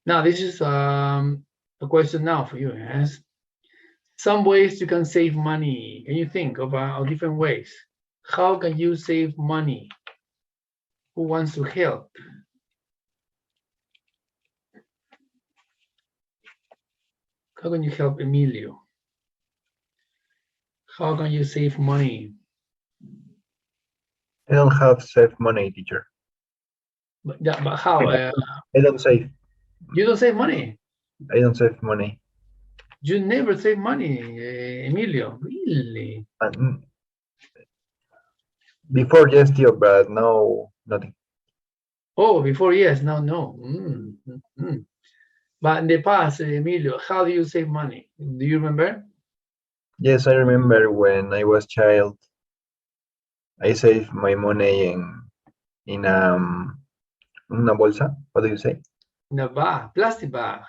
Now, this is a question now for you. Yes, some ways you can save money. Can you think of different ways? How can you save money? Who wants to help? How can you help Emilio? How can you save money? I don't have save money, teacher. But how? I don't save. You don't save money. I don't save money. You never save money, Emilio. Really? Before yes, tío, but now nothing. Oh, before yes, now no. But in the past, Emilio, how do you save money? Do you remember? Yes, I remember when I was child. I saved my money in una bolsa. What do you say? In a bag, plastic bag.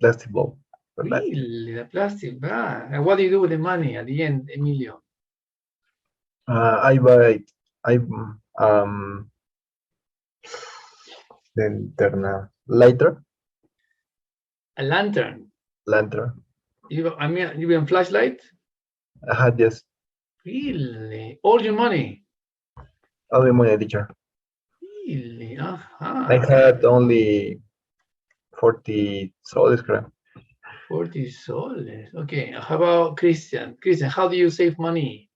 Plastic ball. Really, the plastic bag. And what do you do with the money at the end, Emilio? I buy. I Linterna. Lighter. A lantern. Lantern. You mean flashlight? I had yes. Really? All your money? All my money, teacher. Really? I had only 40 soles, crap. 40 soles. Okay. How about Christian? Christian, how do you save money?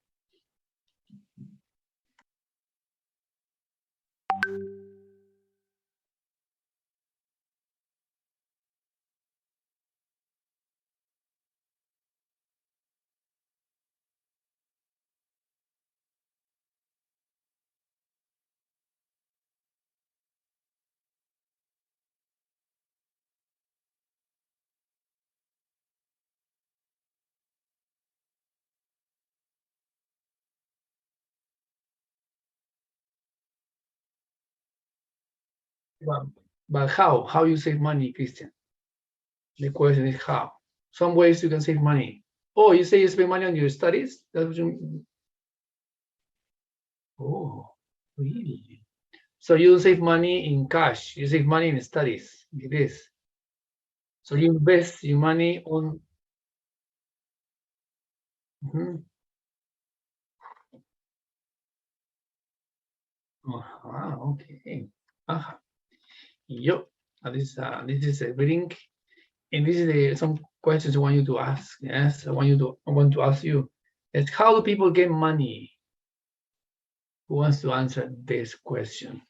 But how? How you save money, Christian? The question is how. Some ways you can save money. Oh, you say you spend money on your studies? That's what you... Oh, really? So you don't save money in cash. You save money in studies. It is. So you invest your money on... Okay. Yo, this is a reading, and this is some questions I want you to ask. Yes, I want to ask you. Is how do people get money? Who wants to answer this question?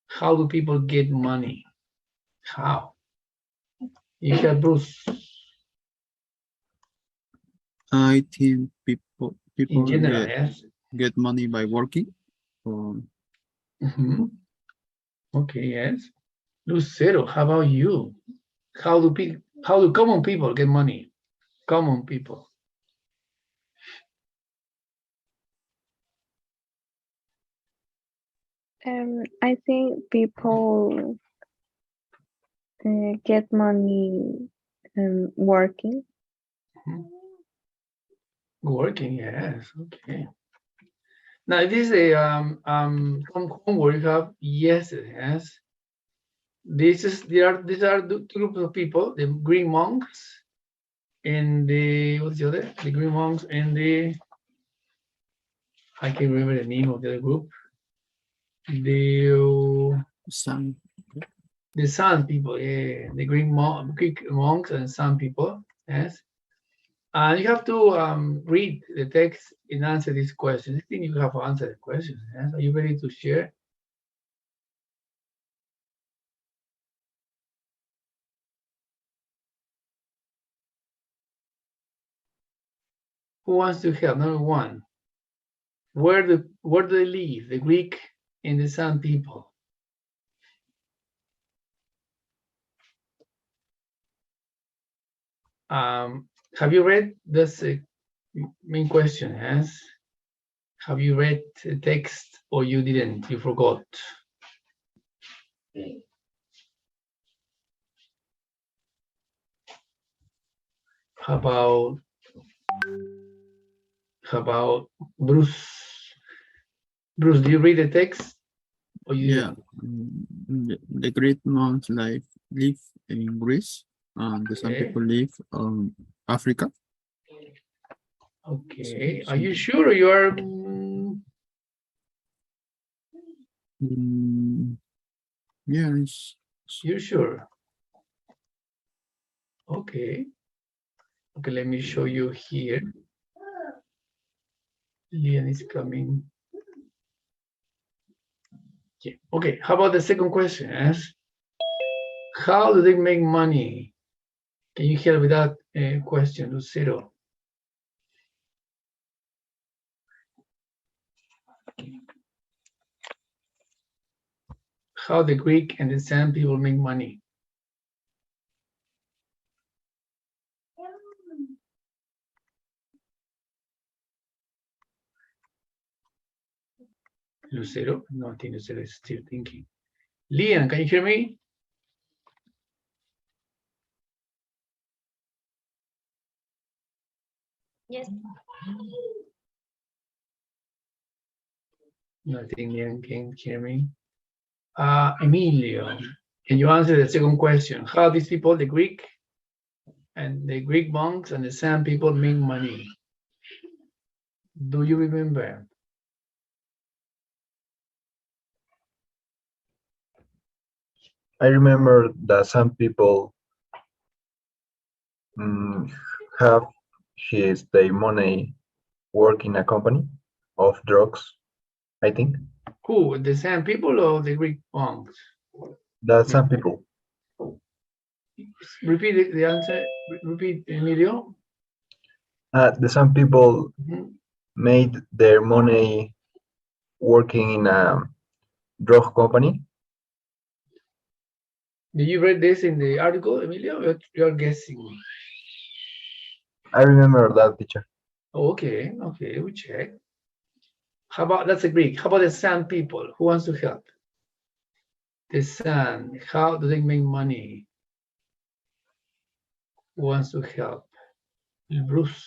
How do people get money? How? You have Bruce. I think people In general, yes. get money by working. Okay, yes. Lucero, how about you? How do common people get money? Common people. I think people get money working. Working, yes. Okay. Now, this is a some homework you have yesterday. Yes. These are two groups of people: the green monks and the what's the other? The green monks and the I can't remember the name of the other group. The sun people, yeah, the Greek monks and sun people, yes. And you have to read the text and answer these questions. I think you have to answer the questions. Yes? Are you ready to share? Who wants to help? Number one, where do they live? The Greek and the sun people. Have you read this main question? Yes. Have you read the text or you didn't? You forgot. How about Bruce? Bruce, do you read the text? Or you... Yeah, the Great Monks life live in Greece, and the some Okay. people live Africa. Okay. Are Some you people- sure you are? Yes. You sure? Okay. Okay, let me show you here. Lian is coming. Yeah. Okay, how about the second question? Yes. How do they make money? Can you help with that question, Lucero? How the Greek and the Sand people make money? Lucero? No, I think Lucero is still thinking. Lian, can you hear me? Yes. No, I think Lian can hear me. Emilio, can you answer the second question? How these people, the Greek monks and the Sand people make money? Do you remember? I remember that some people have their money work in a company of drugs, I think. Who, the Sand people or the Greek monks? That some people. Repeat the answer. Repeat, Emilio. The some people Mhm. made their money working in a drug company. Did you read this in the article, Emilio? You're guessing. I remember that, teacher. Okay, okay, we check. How about, that's a Greek. How about the Sand people? Who wants to help? The Sand, how do they make money? Who wants to help? Bruce.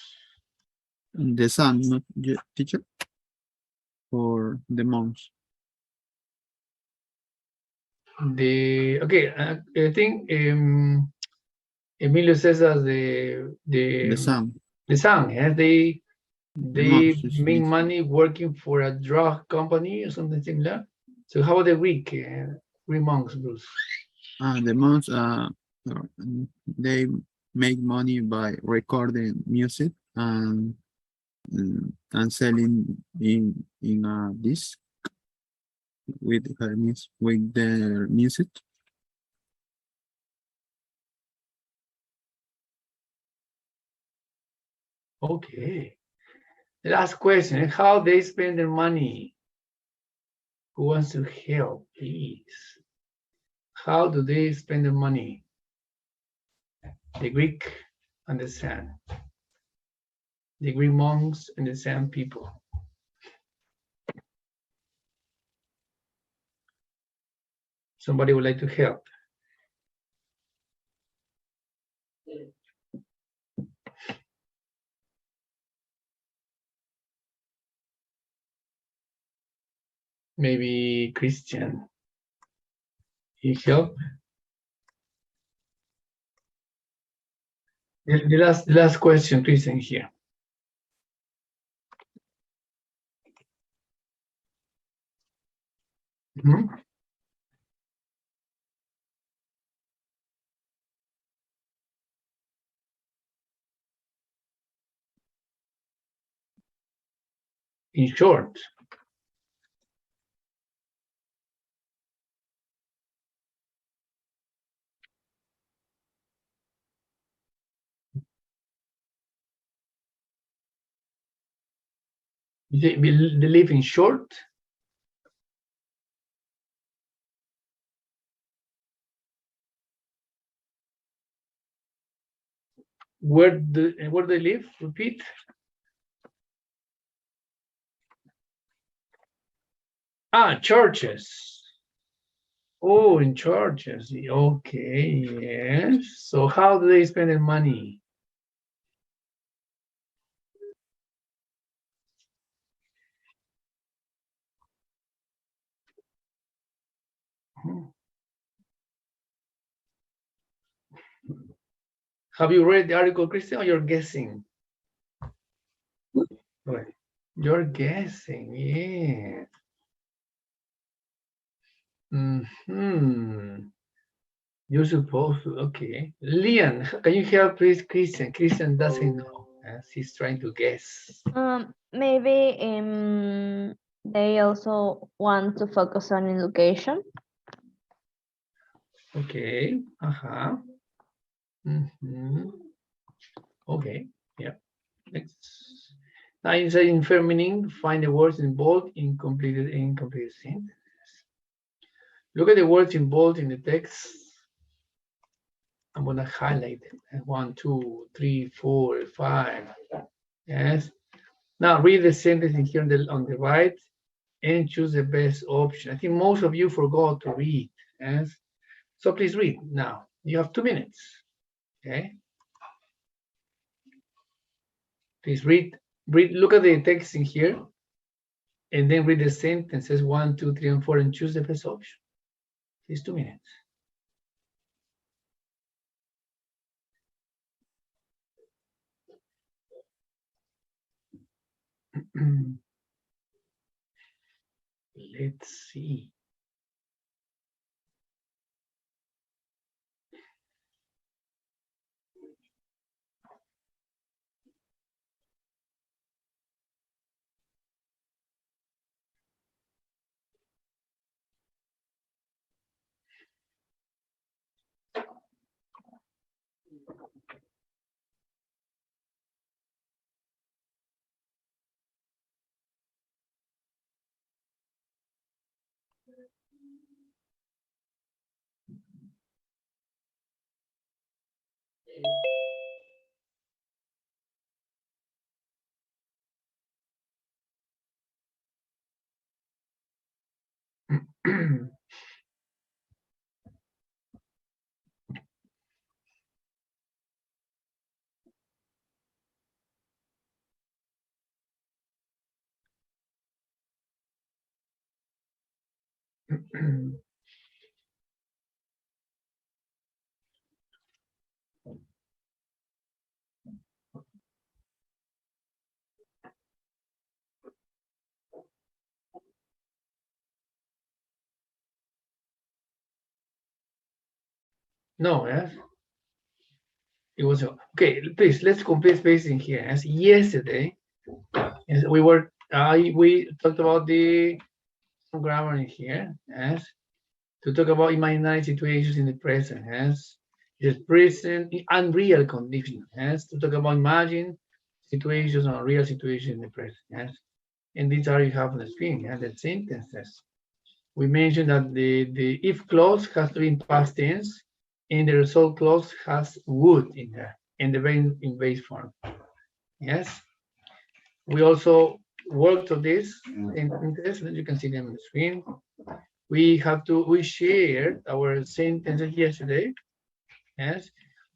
The sun, not the teacher, or the monks. Okay, I think Emilio says as The sun. the Sand, yes, they monks is make different. money working for a drug company or something similar. So how about the Greek monks, Bruce? The monks, they make money by recording music and selling in a disc with with their music. Okay. The last question, how they spend their money? Who wants to help, please? How do they spend their money? The Greek and the Sand. The Greek monks and the Sand people. Somebody would like to help? Maybe Christian. You help? The last question, Christian, here. Mm-hmm. In short, they live in short. Where they live? Repeat. Churches. Oh, in churches. Okay, yes. So how do they spend their money? Have you read the article, Christian, or you're guessing? Right. You're guessing, yeah. You're supposed to, okay. Leon, can you help please Christian? Christian doesn't know. He's trying to guess. Maybe they also want to focus on education. Okay. Uh-huh. Okay. Yeah. Next. Now inside in feminine, find the words in bold in completed sentences. Look at the words in bold in the text. I'm gonna highlight them. 1, 2, 3, 4, 5. Yes. Now read the sentence in here on the right and choose the best option. I think most of you forgot to read. Yes. So please read now. You have 2 minutes. Okay. Please read. Look at the text in here, and then read the sentences 1, 2, 3, and 4, and choose the best option. Please 2 minutes. Let's see. No, yes. It was okay. Please let's complete spacing here. As yesterday, yes, we talked about the grammar in here. Yes, to talk about imaginary situations in the present. Yes, the present unreal condition. Yes, to talk about imagine situations or real situations in the present. Yes, and these are you have on the screen. Yeah, the sentences. We mentioned that the if clause has to be in past tense, and the result clause has would in there, and the verb in base form. Yes. We also worked on this in this, and you can see them on the screen. We shared our sentences yesterday. Yes.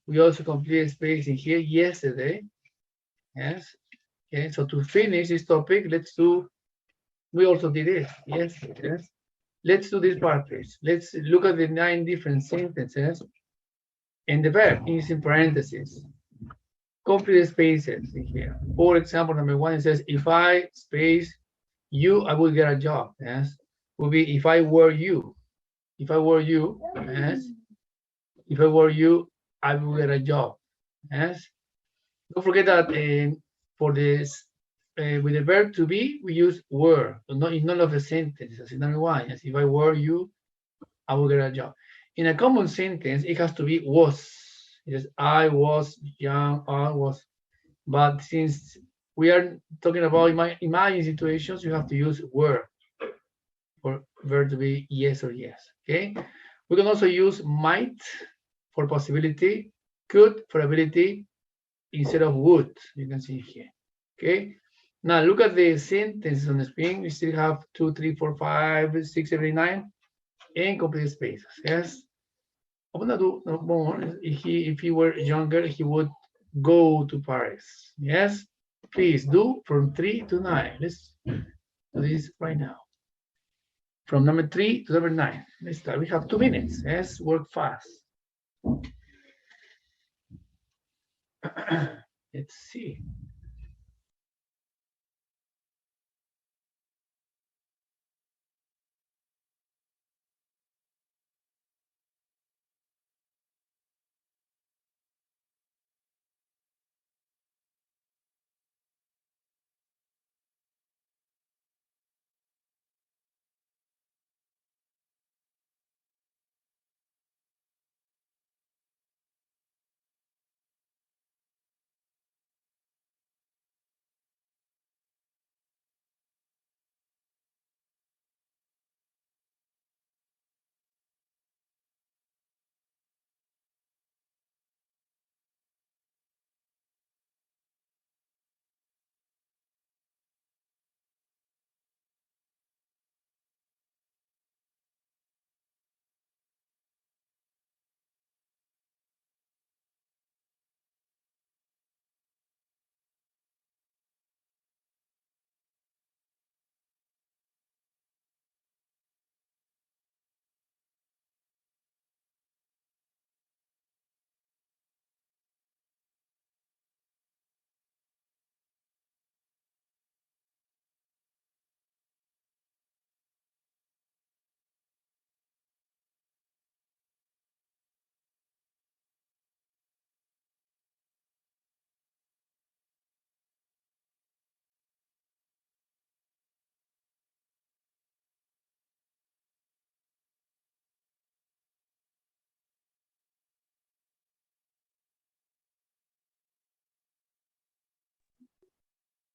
We also completed space in here yesterday. Yes. Okay. So to finish this topic, we also did it. Yes. Yes. Let's do this part, please. Let's look at the 9 different sentences, and the verb is in parentheses. Complete spaces in here. For example, number 1, it says, if I space you, I will get a job. Yes. Will be if I were you. If I were you, yes. If I were you, I will get a job. Yes. Don't forget that for this, with the verb to be, we use were, not in none of the sentences. Number 1, yes, if I were you, I will get a job. In a common sentence, it has to be was. Yes, I was young, I was. But since we are talking about imaginary situations, you have to use were for verb to be yes or yes. Okay. We can also use might for possibility, could for ability, instead of would. You can see here. Okay. Now look at the sentences on the screen. We still have 2, 3, 4, 5, 6, 7, 9, and complete spaces. Yes. I'm gonna do more. If he were younger, he would go to Paris. Yes. Please do from 3 to 9. Let's do this right now. From number 3 to number 9. Let's start. We have 2 minutes. Yes. Work fast. Let's see.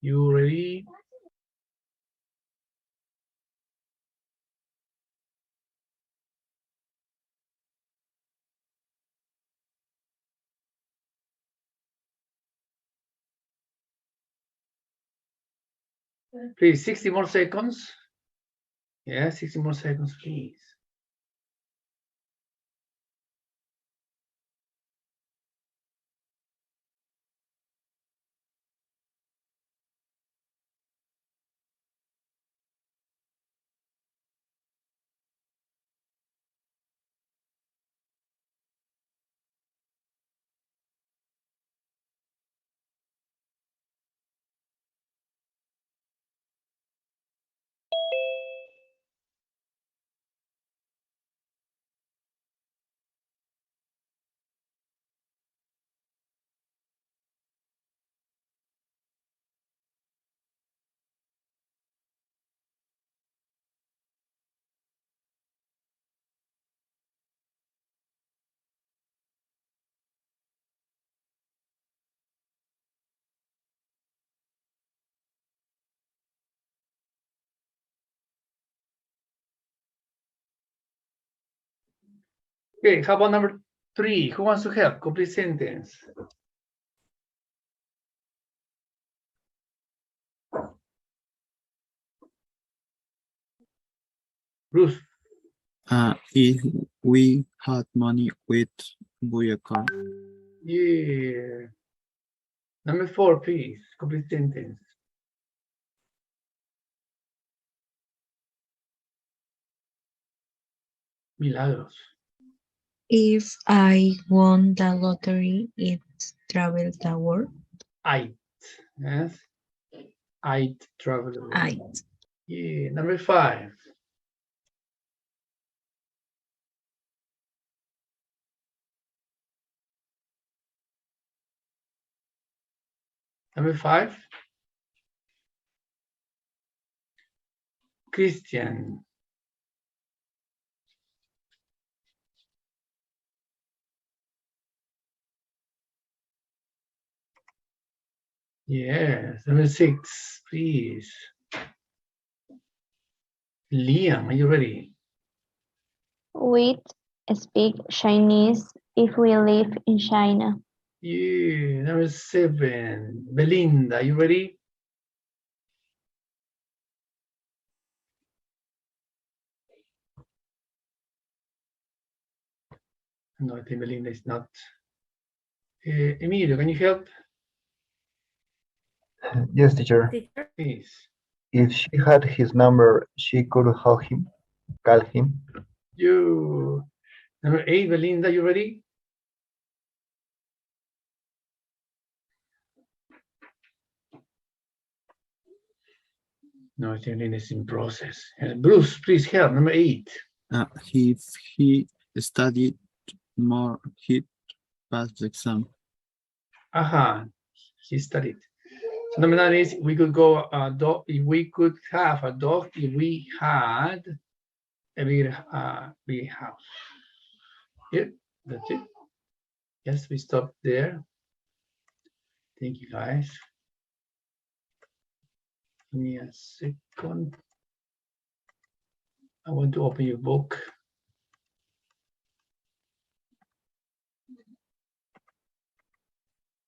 You ready? Please, 60 more seconds. Yeah, 60 more seconds, please. Okay, how about number 3? Who wants to help? Complete sentence. Bruce. If we had money, we'd buy a car. Yeah. Number 4, please. Complete sentence. Milagros. If I won the lottery, it travel the world. I'd. Yes. I'd travel the world. I Yeah. Number 5. Number 5. Christian. Yes. Number 6, please. Liam, are you ready? We speak Chinese if we live in China. Yeah. Number 7, Belinda, are you ready? No, I think Belinda is not. Emilio, can you help? Yes, teacher. Please. If she had his number, she could call him. You. Number 8, Belinda, you ready? No, I think it's in process. Bruce, please help. Number 8. If he studied more, he'd pass the exam. Aha, he studied. So number 9 is we could go dog if we could have a dog if we had a big house. Yep, that's it. Yes, we stop there. Thank you, guys. Give me a second. I want to open your book.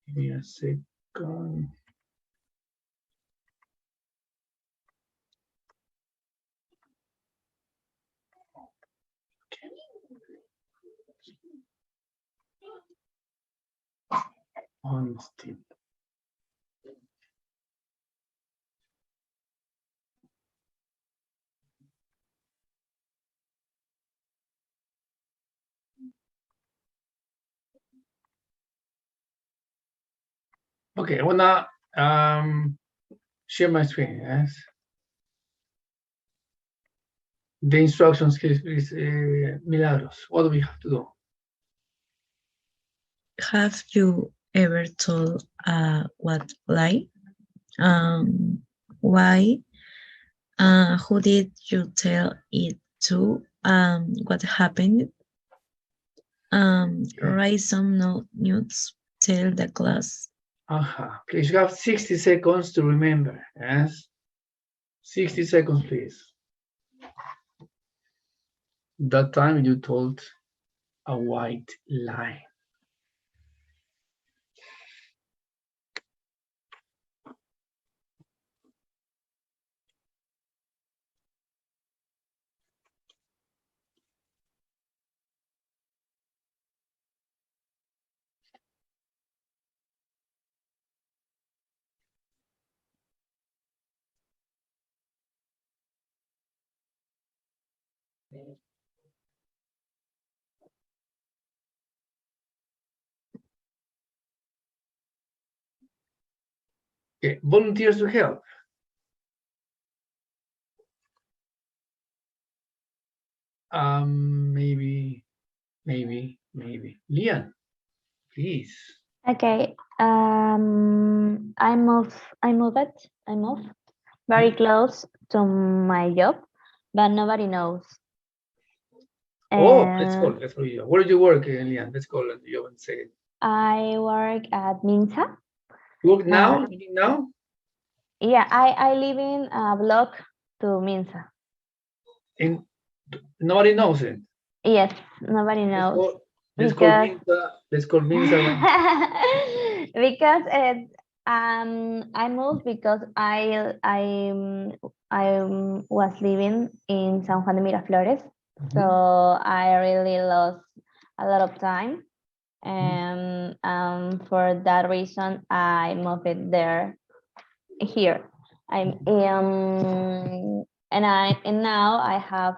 Give me a second. Honesty. Okay, I wanna share my screen. Yes. The instructions, please, Milagros. What do we have to do? Have you ever told what lie? Why? Who did you tell it to? What happened? Write some notes. Tell the class. Aha. Please, you have 60 seconds to remember. Yes. 60 seconds, please. That time you told a white lie. Okay, volunteers to help. Maybe. Lian, please. Okay. I move very close to my job, but nobody knows. Oh, let's And call you. Where do you work, Lian? Let's call it. You haven't said it. I work at Minsa. You work now? Now? Yeah, I live in a block to Minsa. And nobody knows it. Yes, nobody knows. Let's call Minsa. Let's call Minsa. Because I moved because I was living in San Juan de Miraflores, so I really lost a lot of time, and for that reason I moved it here. And now I have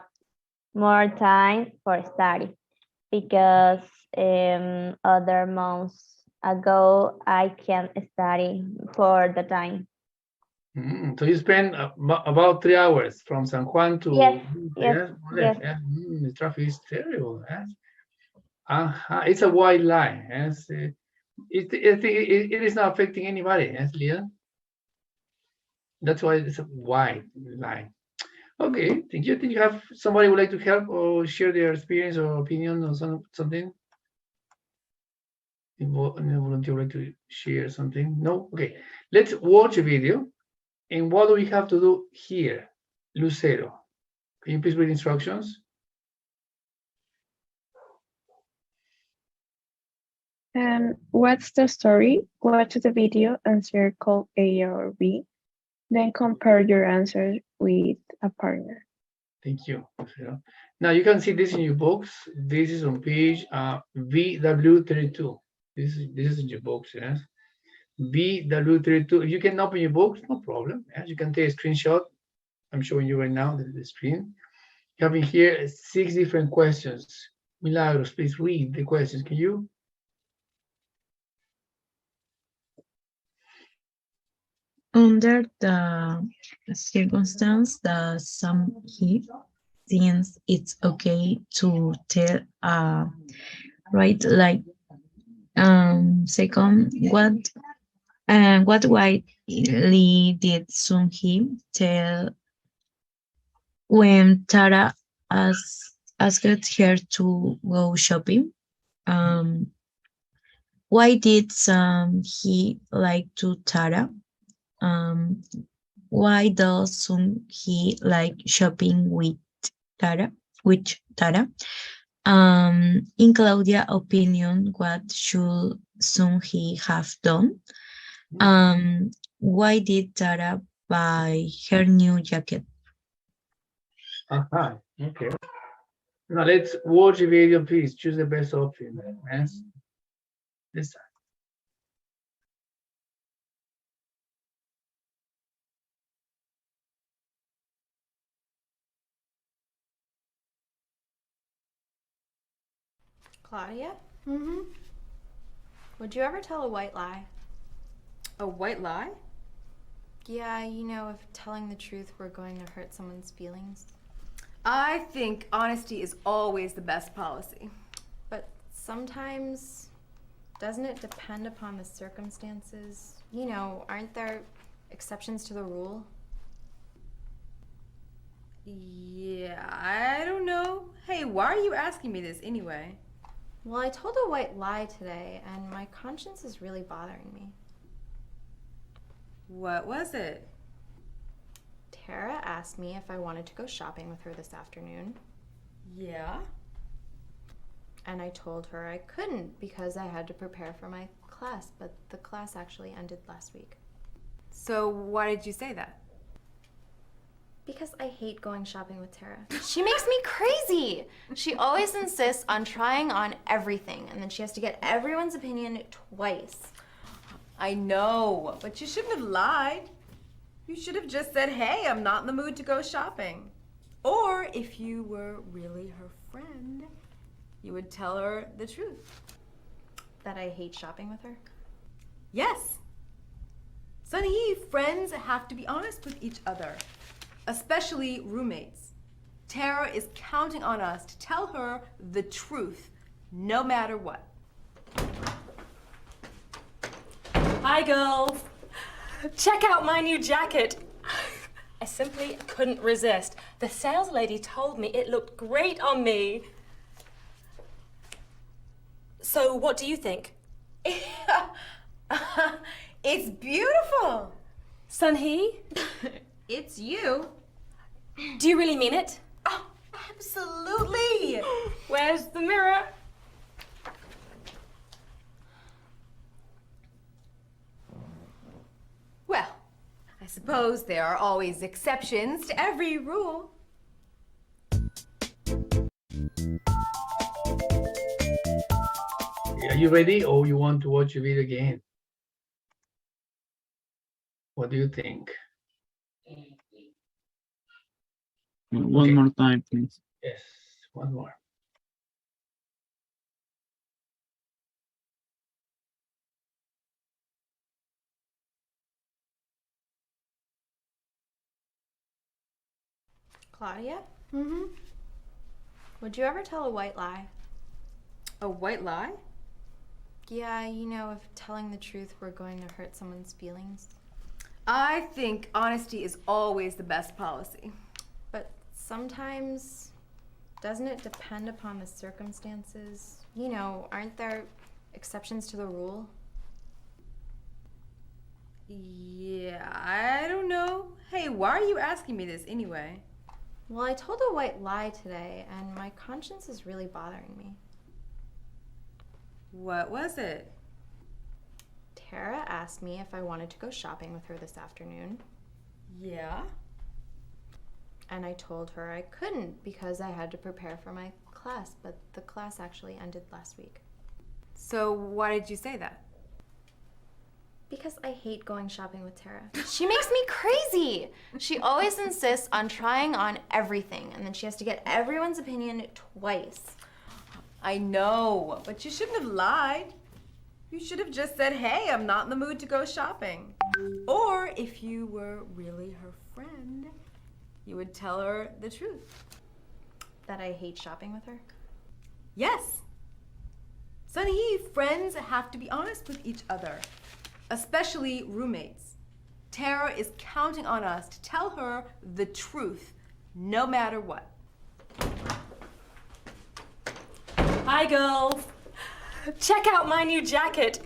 more time for study, because other months ago I can't study for the time. So you spend about 3 hours from San Juan to Yes. Yeah. The traffic is terrible. Yes. It's a white lie. Yes. It is not affecting anybody. Yes, Leah. That's why it's a white lie. Okay, thank you. Think you have somebody who would like to help or share their experience or opinion or something? Any volunteer would like to share something? No? Okay, let's watch a video. And what do we have to do here? Lucero, can you please read instructions? What's the story? Watch the video and circle A or B. Then compare your answer with a partner. Thank you, Lucero. Now you can see this in your books. This is on page VW32. This is in your books, yes. VW32. If you can open your books, no problem. Yes, you can take a screenshot. I'm showing you right now the screen. You have in here 6 different questions. Milagros, please read the questions. Can you? Under the circumstance that some he thinks it's okay to tell right like second what widely did Sun Hee tell when Tara asked her to go shopping? Why did Sun Hee like to Tara? Why does Sun Hee like shopping with Tara? In Claudia's opinion, what should Sun Hee have done? Why did Tara buy her new jacket? Okay. Now let's watch the video, please. Choose the best option. Yes. This time. Claudia? Mm-hmm. Would you ever tell a white lie? A white lie? Yeah, you know, if telling the truth were going to hurt someone's feelings. I think honesty is always the best policy. But sometimes, doesn't it depend upon the circumstances? You know, aren't there exceptions to the rule? Yeah, I don't know. Hey, why are you asking me this anyway? Well, I told a white lie today, and my conscience is really bothering me. What was it? Tara asked me if I wanted to go shopping with her this afternoon. Yeah? And I told her I couldn't because I had to prepare for my class, but the class actually ended last week. So why did you say that? Because I hate going shopping with Tara. She makes me crazy. She always insists on trying on everything, and then she has to get everyone's opinion twice. I know, but you shouldn't have lied. You should have just said, hey, I'm not in the mood to go shopping. Or if you were really her friend, you would tell her the truth. That I hate shopping with her? Yes. Sunny, friends have to be honest with each other, especially roommates. Tara is counting on us to tell her the truth, no matter what. Hi, girls. Check out my new jacket. I simply couldn't resist. The sales lady told me it looked great on me. So what do you think? It's beautiful. Sun Hee, It's you. do you really mean it? Oh, absolutely. Where's the mirror? Well, I suppose there are always exceptions to every rule. Are you ready, or you want to watch the video again? What do you think? One Okay. more time, please. Yes, one more. Claudia? Mm-hmm. Would you ever tell a white lie? A white lie? Yeah, you know, if telling the truth were going to hurt someone's feelings. I think honesty is always the best policy. But sometimes, doesn't it depend upon the circumstances? You know, aren't there exceptions to the rule? Yeah, I don't know. Hey, why are you asking me this anyway? Well, I told a white lie today, and my conscience is really bothering me. What was it? Tara asked me if I wanted to go shopping with her this afternoon, Yeah? and I told her I couldn't because I had to prepare for my class, but the class actually ended last week. So why did you say that? Because I hate going shopping with Tara. She makes me crazy. She always insists on trying on everything, and then she has to get everyone's opinion twice. I know, but you shouldn't have lied. You should have just said, hey, I'm not in the mood to go shopping. Or if you were really her friend, you would tell her the truth. That I hate shopping with her? Yes. Sunny, friends have to be honest with each other, especially roommates. Tara is counting on us to tell her the truth, no matter what. Hi, girls. Check out my new jacket.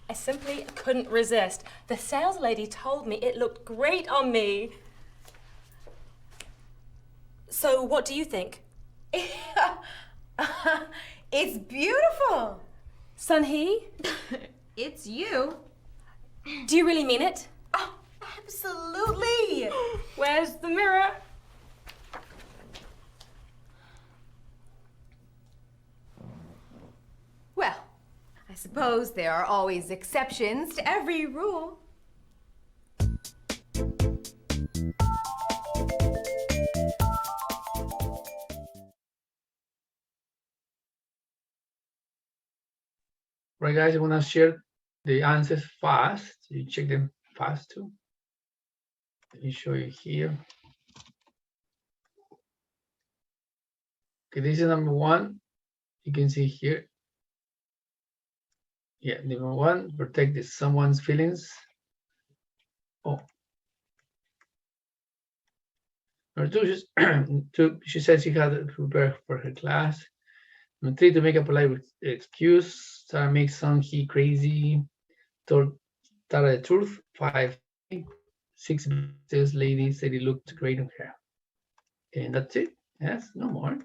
I simply couldn't resist. The sales lady told me it looked great on me. So what do you think? It's beautiful. Sunhee, It's you. do you really mean it? Oh, absolutely. Where's the mirror? Well, I suppose there are always exceptions to every rule. Right, guys, I'm gonna share the answers fast. You check them fast too. Let me show you here. Okay, this is number one. You can see here. Yeah, number one, protect someone's feelings. Oh. Number two, she said she had to prepare for her class. Number three, to make a polite excuse. Tara makes Sunhee crazy. Told Tara the truth. 5, 6, this lady said it looked great on her. And that's it. Yes, no more.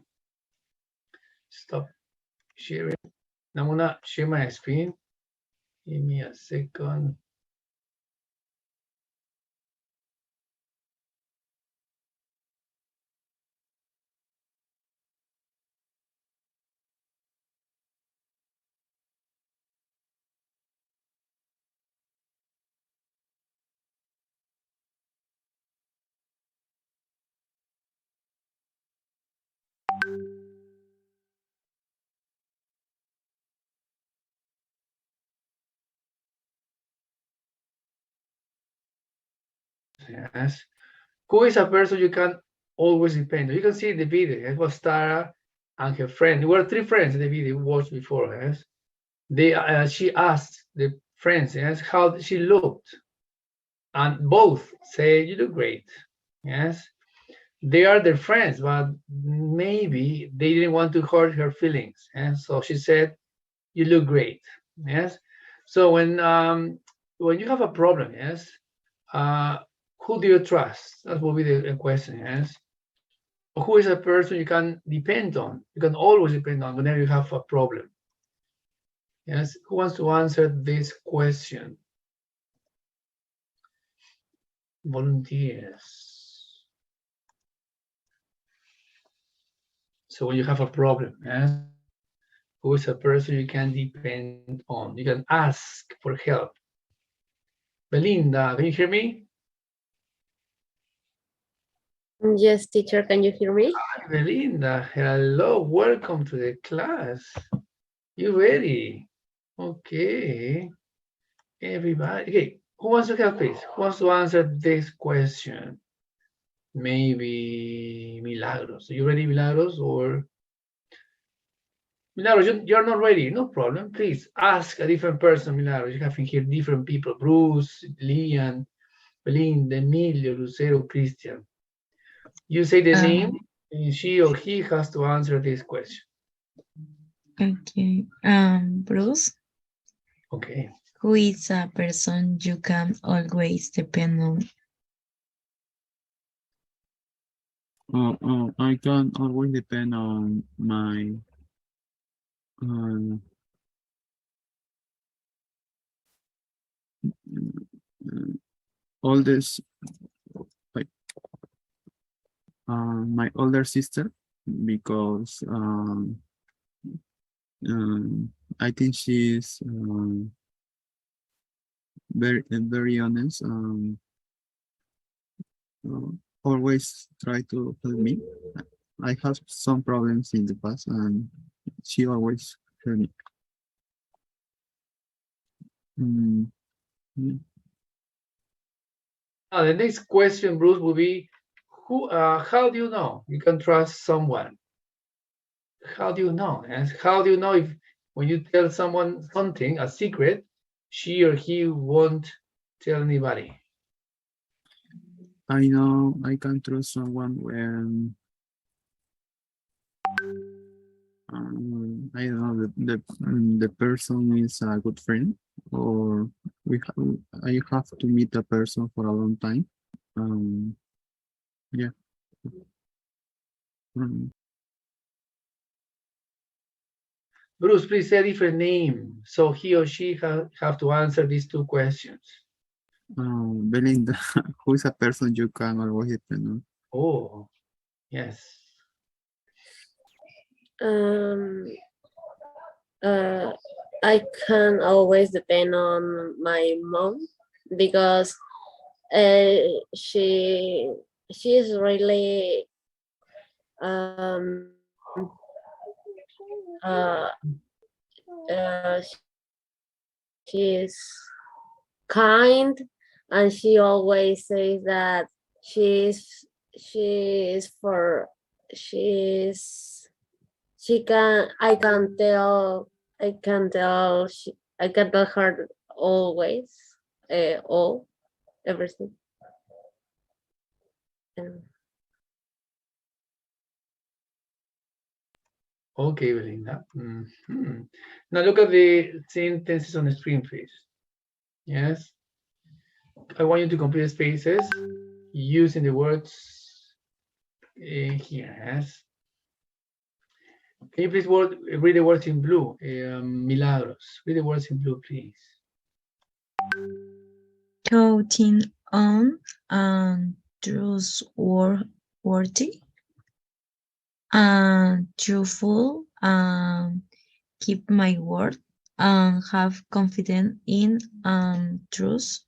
Stop sharing. Now I'm gonna share my screen. Give me a second. Yes. Who is a person you can always depend on? You can see the video. It was Tara and her friend. There were 3 friends in the video we watched before. Yes. She asked the friends, yes, how she looked. And both say, you look great. Yes. They are their friends, but maybe they didn't want to hurt her feelings. And so she said, you look great. Yes. So when you have a problem, yes, who do you trust? That will be the question, yes. Who is a person you can depend on? You can always depend on whenever you have a problem. Yes, who wants to answer this question? Volunteers. So when you have a problem, yes, who is a person you can depend on? You can ask for help. Belinda, can you hear me? Yes, teacher, can you hear me? Hi, Belinda, hello, welcome to the class. You ready? Okay. Everybody, okay, who wants to help, please? Who wants to answer this question? Maybe Milagros. Are you ready, Milagros? Or Milagros, you're not ready. No problem. Please ask a different person, Milagros. You have in here different people. Bruce, Lian, Belinda, Emilio, Lucero, Christian. You say the name, and she or he has to answer this question. Okay. Bruce, Okay. who is a person you can always depend on? I can always depend on my oldest, like my older sister, because I think she's very honest. Always try to help me. I had some problems in the past, and she always helped me. Mm, yeah. Now, the next question, Bruce, will be, how do you know you can trust someone? How do you know? And how do you know if when you tell someone something, a secret, she or he won't tell anybody? I know I can trust someone when I don't know the person is a good friend, or I have to meet a person for a long time. Yeah. Bruce, please say a different name so he or she have to answer these two questions. Belinda, who is a person you can always depend on? Oh, yes. I can always depend on my mom because she is really um uh, uh she is kind, and she always says that she is for she's she can I can tell I can tell her always all everything. Okay, Belinda. Now look at the sentences on the screen, please. Yes. I want you to complete the spaces using the words here. Yes. Can you please read the words in blue? Milagros, read the words in blue, please. Counting on and trustworthy and truthful and keep my word and have confidence in and trust.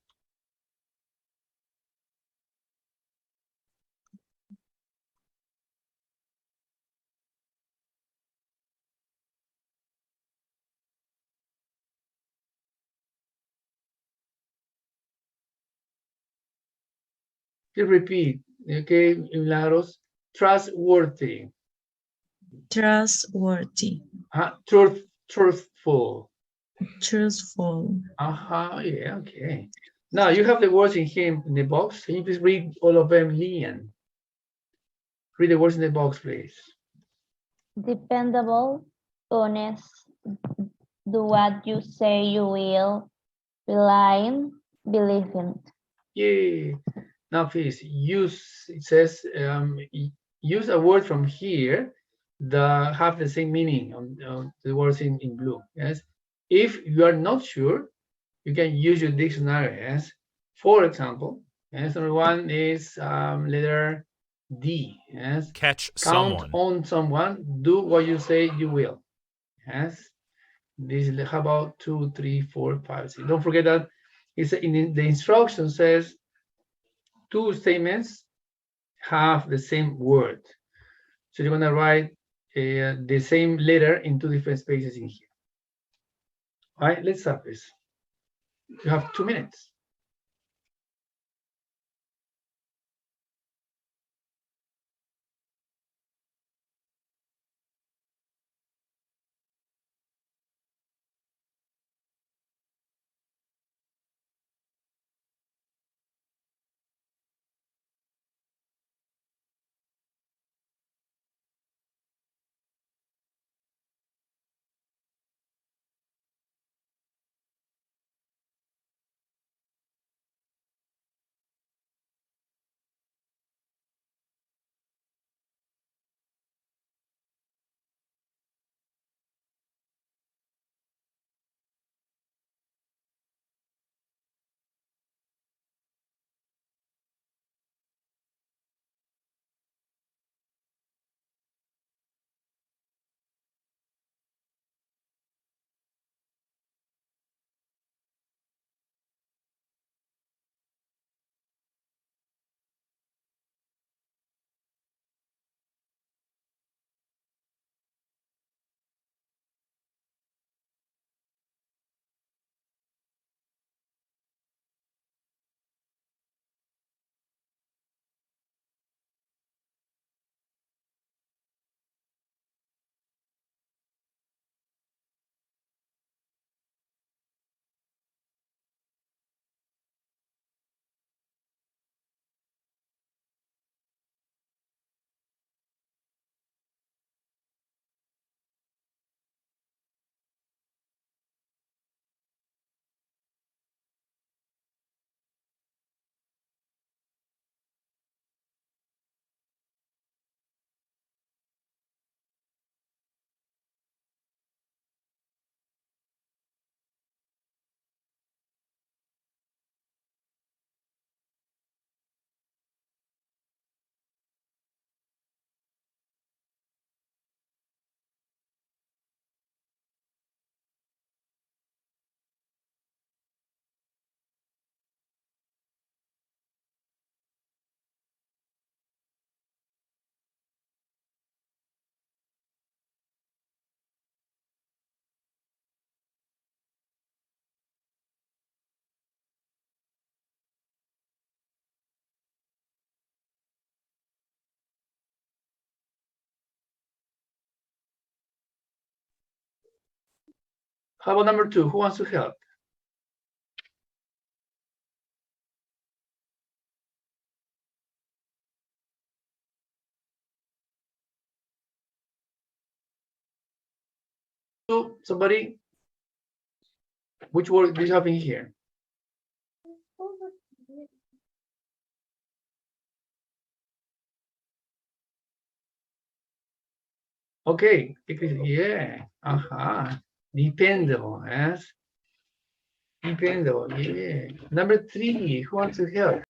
Please repeat, okay, Milagros, trustworthy. Trustworthy. Truthful. Truthful. Yeah, okay. Now you have the words in here in the box. Can you please read all of them, Lian? Read the words in the box, please. Dependable, honest, do what you say you will, relying, believing. Yeah. Now please use, it says, use a word from here that have the same meaning on the words in blue. Yes. If you are not sure, you can use your dictionary. Yes. For example, yes, number one is letter D. Yes. Catch Count someone. on someone. Do what you say you will. Yes. This is how about 2, 3, 4, 5, 6. Don't forget that it's in the instruction says two statements have the same word. So you're gonna write the same letter in two different spaces in here. All right, let's start this. You have 2 minutes. How about number 2? Who wants to help? Somebody? Which word do you have in here? Okay, yeah, dependable, yes. Dependable, yeah. Number 3, who wants to help?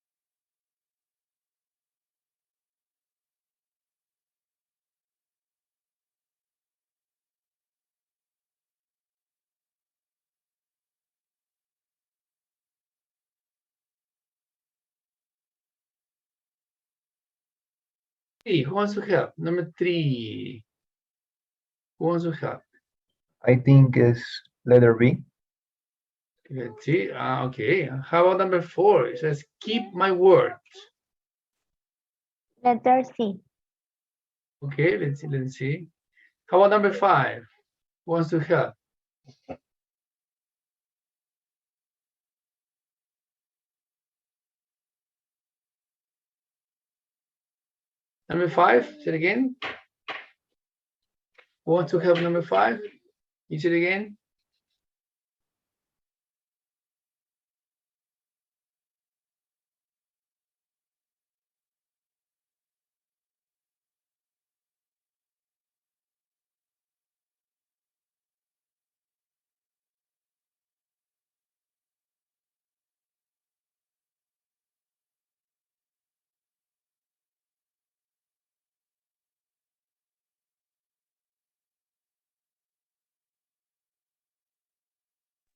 Who wants to help? Number 3. Who wants to help? I think it's letter B. Let's see. Okay. How about number 4? It says, keep my word. Letter C. Okay, let's see. How about number 5? Who wants to help? Number 5, say it again. Who wants to help number 5? You say it again.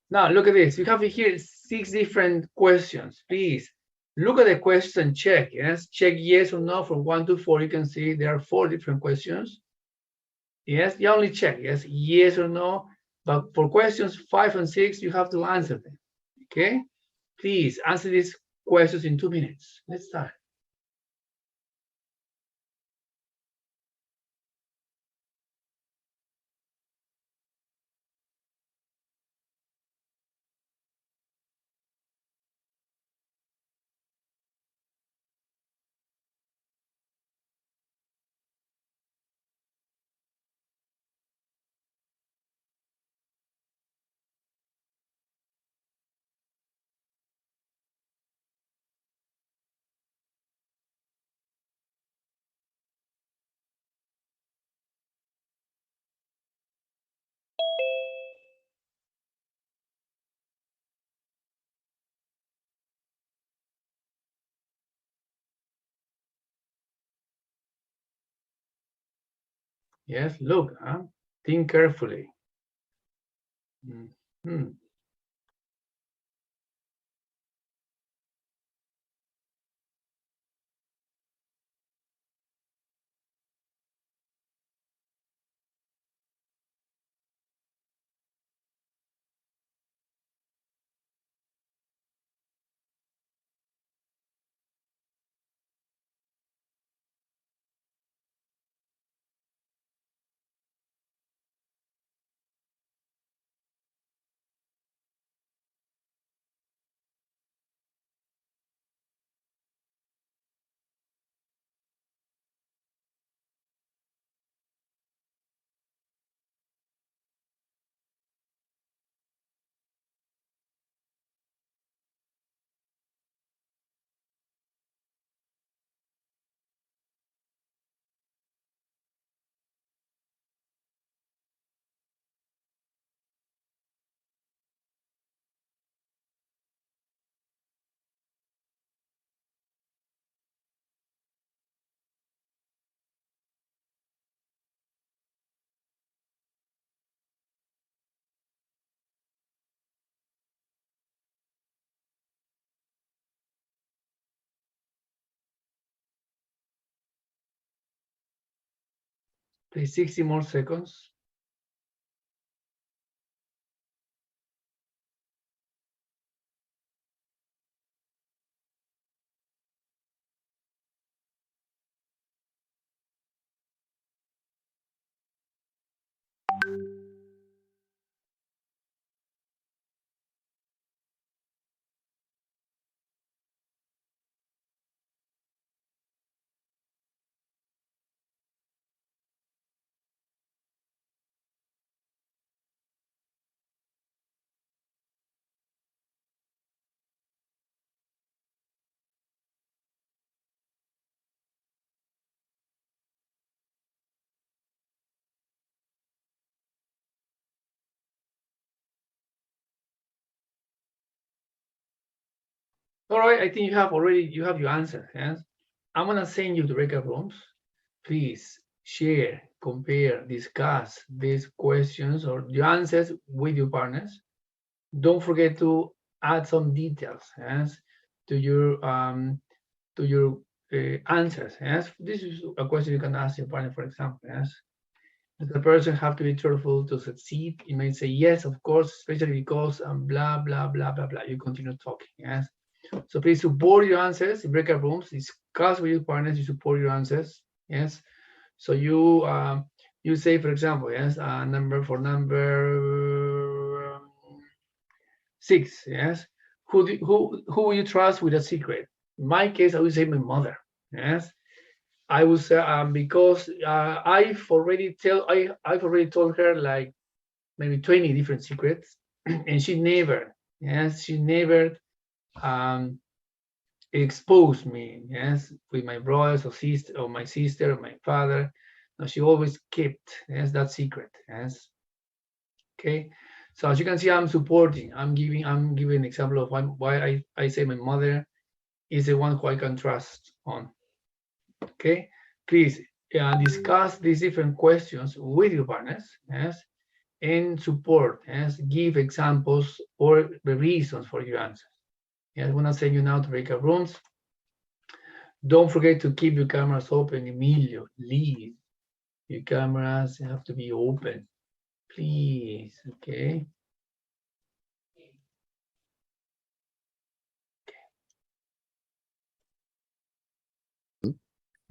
Now look at this. You have here 6 different questions. Please look at the question, check. Yes, check yes or no from 1 to 4. You can see there are 4 different questions. Yes, you only check yes or no. But for questions 5 and 6, you have to answer them. Okay, please answer these questions in 2 minutes. Let's start. Yes, look, think carefully. Mhm. Please, 60 more seconds. All right, I think you have your answer. Yes, I'm gonna send you to breakout rooms. Please share, compare, discuss these questions or your answers with your partners. Don't forget to add some details, yes, to your answers. Yes, this is a question you can ask your partner, for example. Yes, does the person have to be truthful to succeed? You may say yes, of course, especially because blah blah blah blah blah. You continue talking. Yes, so please support your answers in breakout rooms. Discuss with your partners. You support your answers. Yes, so you say, for example, yes, number 6. Yes, who will you trust with a secret? In my case, I would say my mother. Yes, I would say because I've already told her like maybe 20 different secrets, and she never exposed me, yes, with my brothers or sister or my sister or my father. No, she always kept, yes, that secret. Yes. Okay. So as you can see, I'm supporting. I'm giving an example of why I say my mother is the one who I can trust on. Okay. Please discuss these different questions with your partners. Yes. And support. Yes. Give examples or the reasons for your answers. Yes. I want to send you now to breakout rooms. Don't forget to keep your cameras open, Emilio. Please, your cameras have to be open, please. Okay.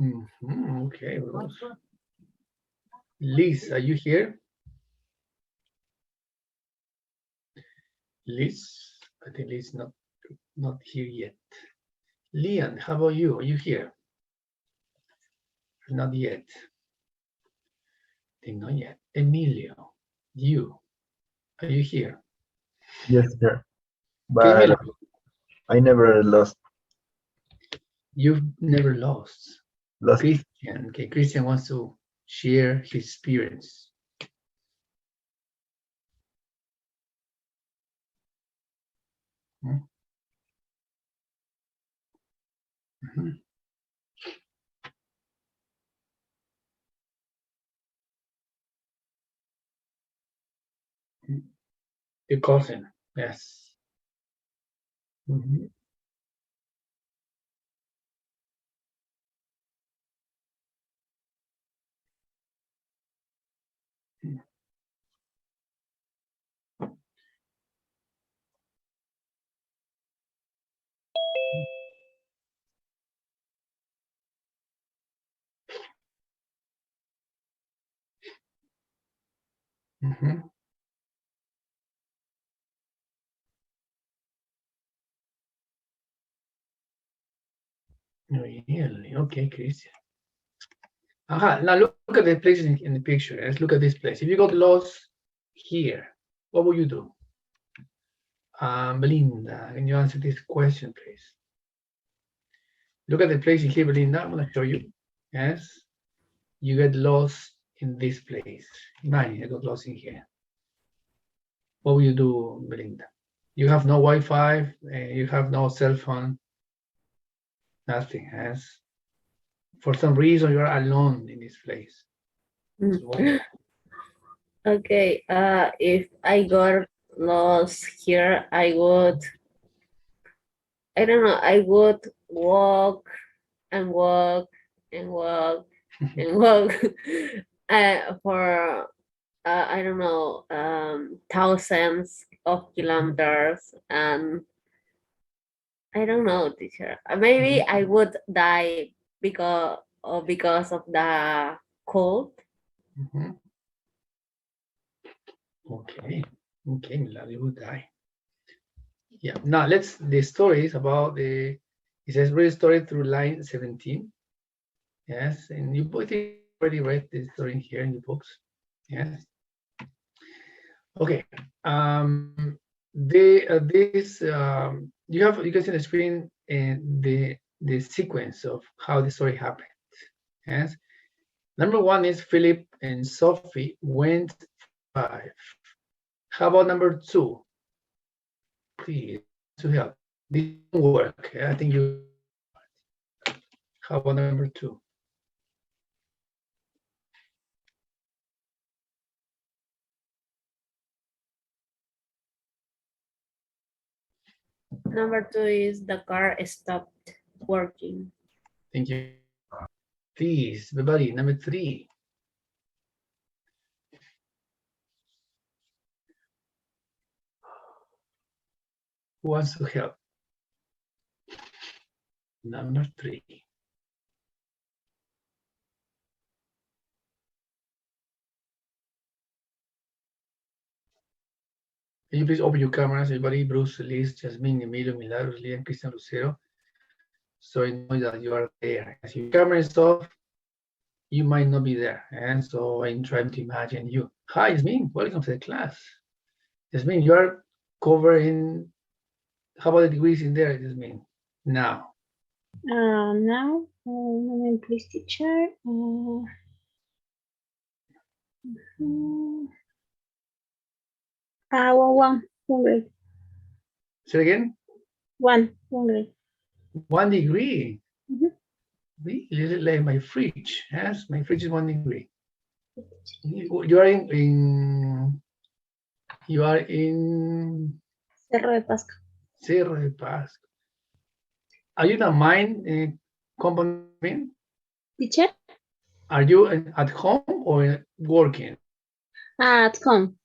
Okay. Liz, are you here? Liz, I think Liz not here yet. Leon, how about you? Are you here? Not yet. I think not yet. Emilio, are you here? Yes, sir. Okay, But I never lost. You've never lost. Lost. Christian. Okay, Christian wants to share his experience. The cousin, yes. Really? Okay, Christian. Now look at the place in the picture. Let's look at this place. If you got lost here, what would you do? Belinda, can you answer this question, please? Look at the place in here, Belinda. I'm going to show you. Yes, you get lost in this place. Imagine I got lost in here. What will you do, Belinda? You have no Wi-Fi, you have no cell phone, nothing. Yes. For some reason, you are alone in this place. Okay, if I got lost here, I would walk and walk and walk and walk for I don't know, thousands of kilometers, and I don't know, teacher. Maybe I would die because of the cold. Okay, Milagro, you would die. Yeah. Now the story is about it says read story through line 17. Yes, and you both already read this story here in the books. Yes. Okay. You can see on the screen the sequence of how the story happened. Yes. Number 1 is Philip and Sophie went 5. How about number 2? Please to help. Didn't work. I think you. How about number 2? Number 2 is the car stopped working. Thank you. Please, everybody, number 3. Who wants to help? Number 3. Can you please open your cameras, everybody? Bruce, Liz, Jasmine, Emilio, Milagros, Lian, Christian, Lucero. So I know that you are there. As your camera is off, you might not be there. And so I'm trying to imagine you. Hi, Jasmine. Welcome to the class. Jasmine, you are covering, how about the degrees in there, Jasmine? Now. Now, moment, please, teacher. One grade. Say it again? One grade. 1 degree. Mhm. Really like my fridge. Yes, my fridge is 1 degree. You are in Cerro de Pasco. Cerro de Pasco. Are you in a mine company? Teacher? Are you at home or working? At home,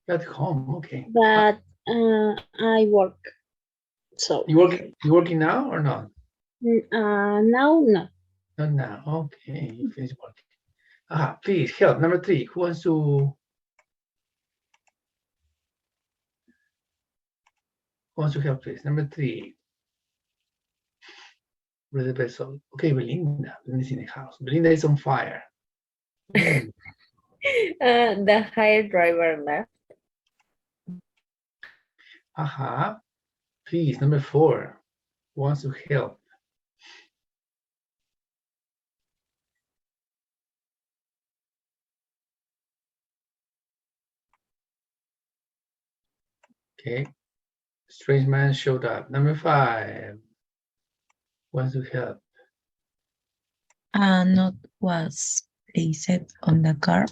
At home, okay. but I work. So You working now or not? now, no. Not now. Okay, you finish working. Please help. Number 3. Who wants to help, please? Number 3. Where's the best song? Okay, Belinda. Belinda's in the house. Belinda is on fire. The hire driver left. Please, number 4. Who wants to help? Okay. Strange man showed up. Number 5. Wants to help. Not was placed on the car.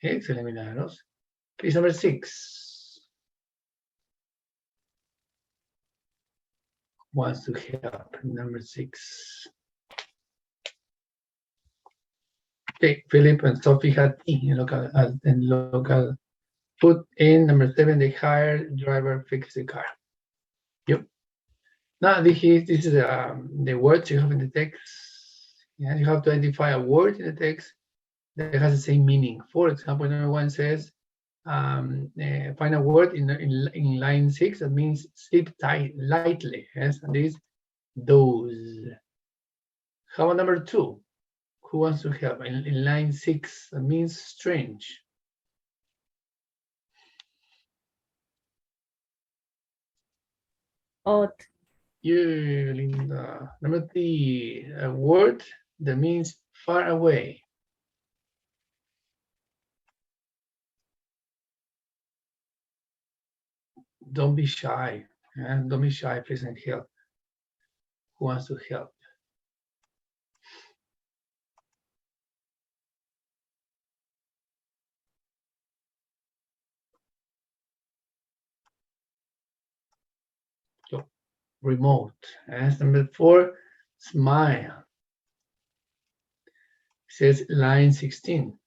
Excellent, Milagros. Please, number 6. Wants to help. Number 6. Okay, Philip and Sophie had in local. Put in number 7. The hired driver fixed the car. Yep. Now this is the words you have in the text. Yeah, you have to identify a word in the text that has the same meaning. For example, number 1 says, find a word in line 6 that means sleep lightly. Yes, and this those. How about number 2? Who wants to help? In line 6, that means strange. Odd. Yeah, Linda. Number 3, a word that means far away. Don't be shy. Don't be shy, please, and help. Who wants to help? So, remote. And number 4, smile. It says line 16.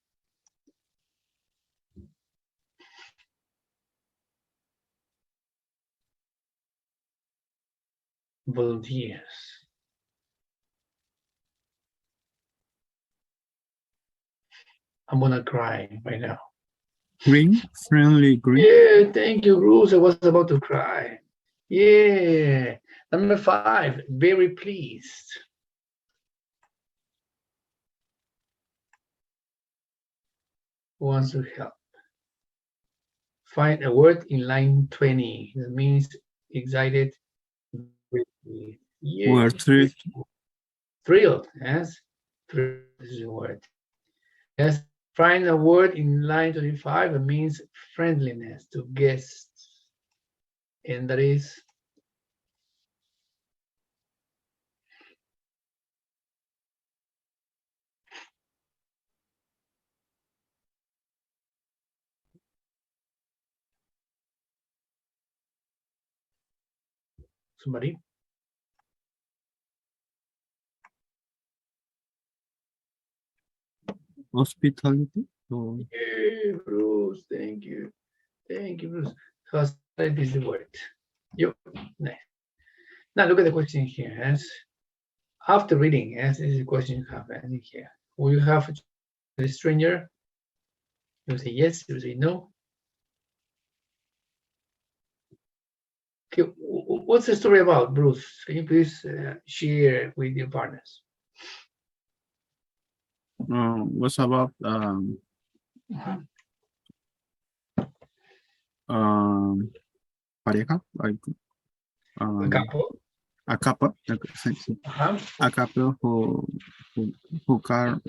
Volunteers. I'm gonna cry right now. Green, friendly green. Yeah, thank you, Bruce. I was about to cry. Yeah. Number 5, very pleased. Who wants to help? Find a word in line 20. That means excited. Yeah. We're thrilled. Thrilled, yes. Thrilled is the word. Yes. Find a word in line 25. It means friendliness to guests. And that is Somebody? Hospitality. Or Yeah, Bruce, thank you. Thank you, Bruce. Hospitality is the word. Yo, nice. Now look at the question here. Yes. After reading, yes, this is the question you have here. Will you have a stranger? You say yes, you say no. Okay, what's the story about, Bruce? Can you please share with your partners? what's about pareja, like A couple. a couple, like, a couple who can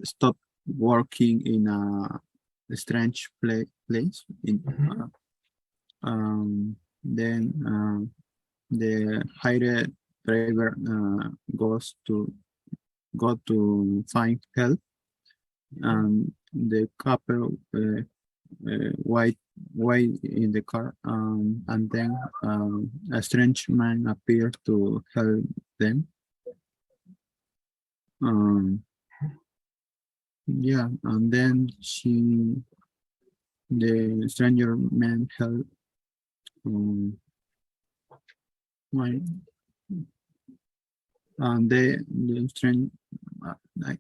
stop working in a strange place in then the hired driver go to find help, and the couple wait in the car, and then a strange man appeared to help them. Yeah, and then the stranger man helped and the strange I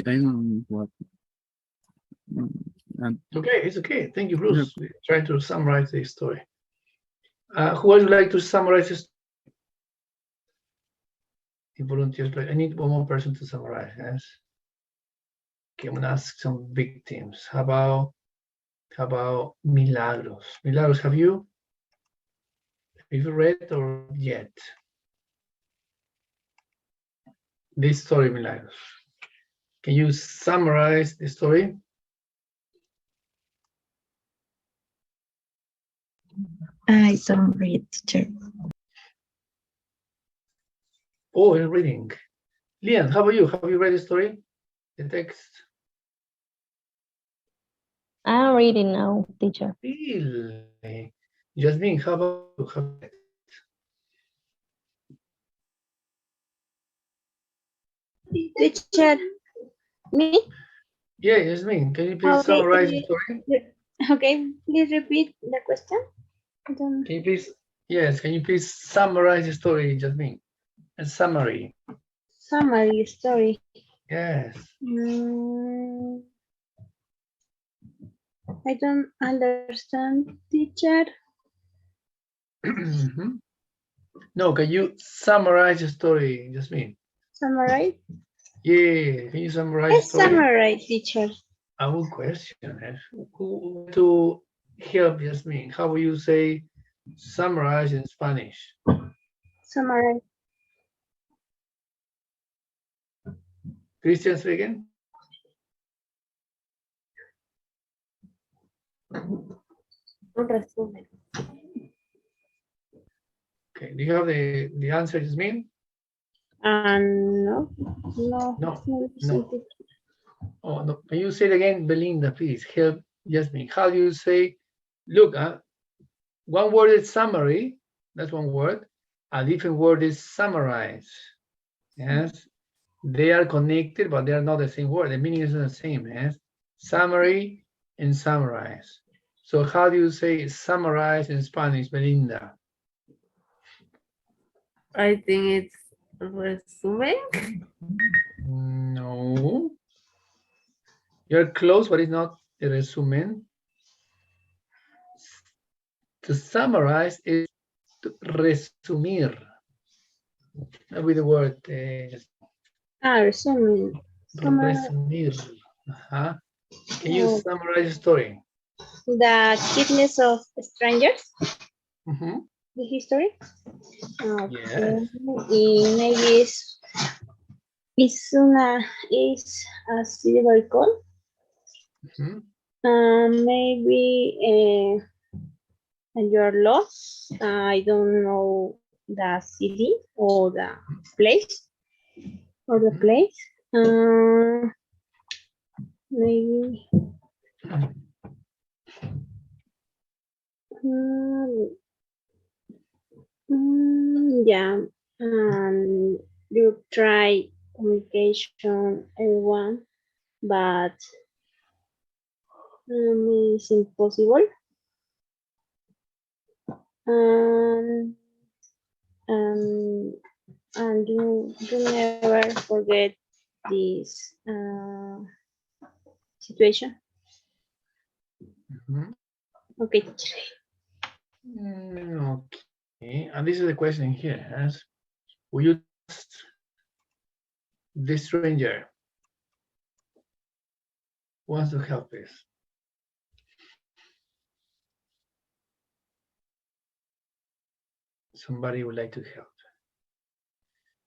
don't know what. Okay, it's okay. Thank you, Bruce. We're trying to summarize the story. Who would like to summarize this? Volunteers, I need one more person to summarize. Yes. Okay, I'm gonna ask some victims. How about Milagros? Milagros, have you read or yet? This story, Milagros. Can you summarize the story? I don't read, teacher. Oh, you're reading. Lian, how about you? Have you read the story? The text? I'm reading now, teacher. Really? Jasmine, how about you? Teacher, me? Yeah, Jasmine, can you please summarize the story? Okay, please repeat the question. Can you please, yes, can you please summarize the story, Jasmine? A summary. Summary story. Yes. I don't understand, teacher. No, can you summarize the story, Jasmine? Summarize? Yeah, can you summarize the story? Summarize, teacher. A good question. Who to help Jasmine? How will you say summarize in Spanish? Summarize. Christian speaking? Un resumen. Okay, do you have the answer, Jasmine? No. Oh, no. Can you say it again, Belinda, please? Help Jasmine. How do you say, look, one word is summary, that's one word. A different word is summarize. Yes, they are connected, but they are not the same word. The meaning isn't the same. Yes, summary and summarize. So how do you say summarize in Spanish, Belinda? I think it's resumen. No. You're close, but it's not a resumen. To summarize is to resumir. With the word. Resumir. Resumir. Can you summarize the story? The Kidneys of Strangers. The history. Yes. Maybe it's as you recall. Maybe you're lost. I don't know the city or the place maybe yeah, you try communication everyone, but it's impossible. Um, um, and you never forget this situation. Okay. Okay, and this is the question here. Yes. Will you trust the stranger who wants to help us? Somebody would like to help.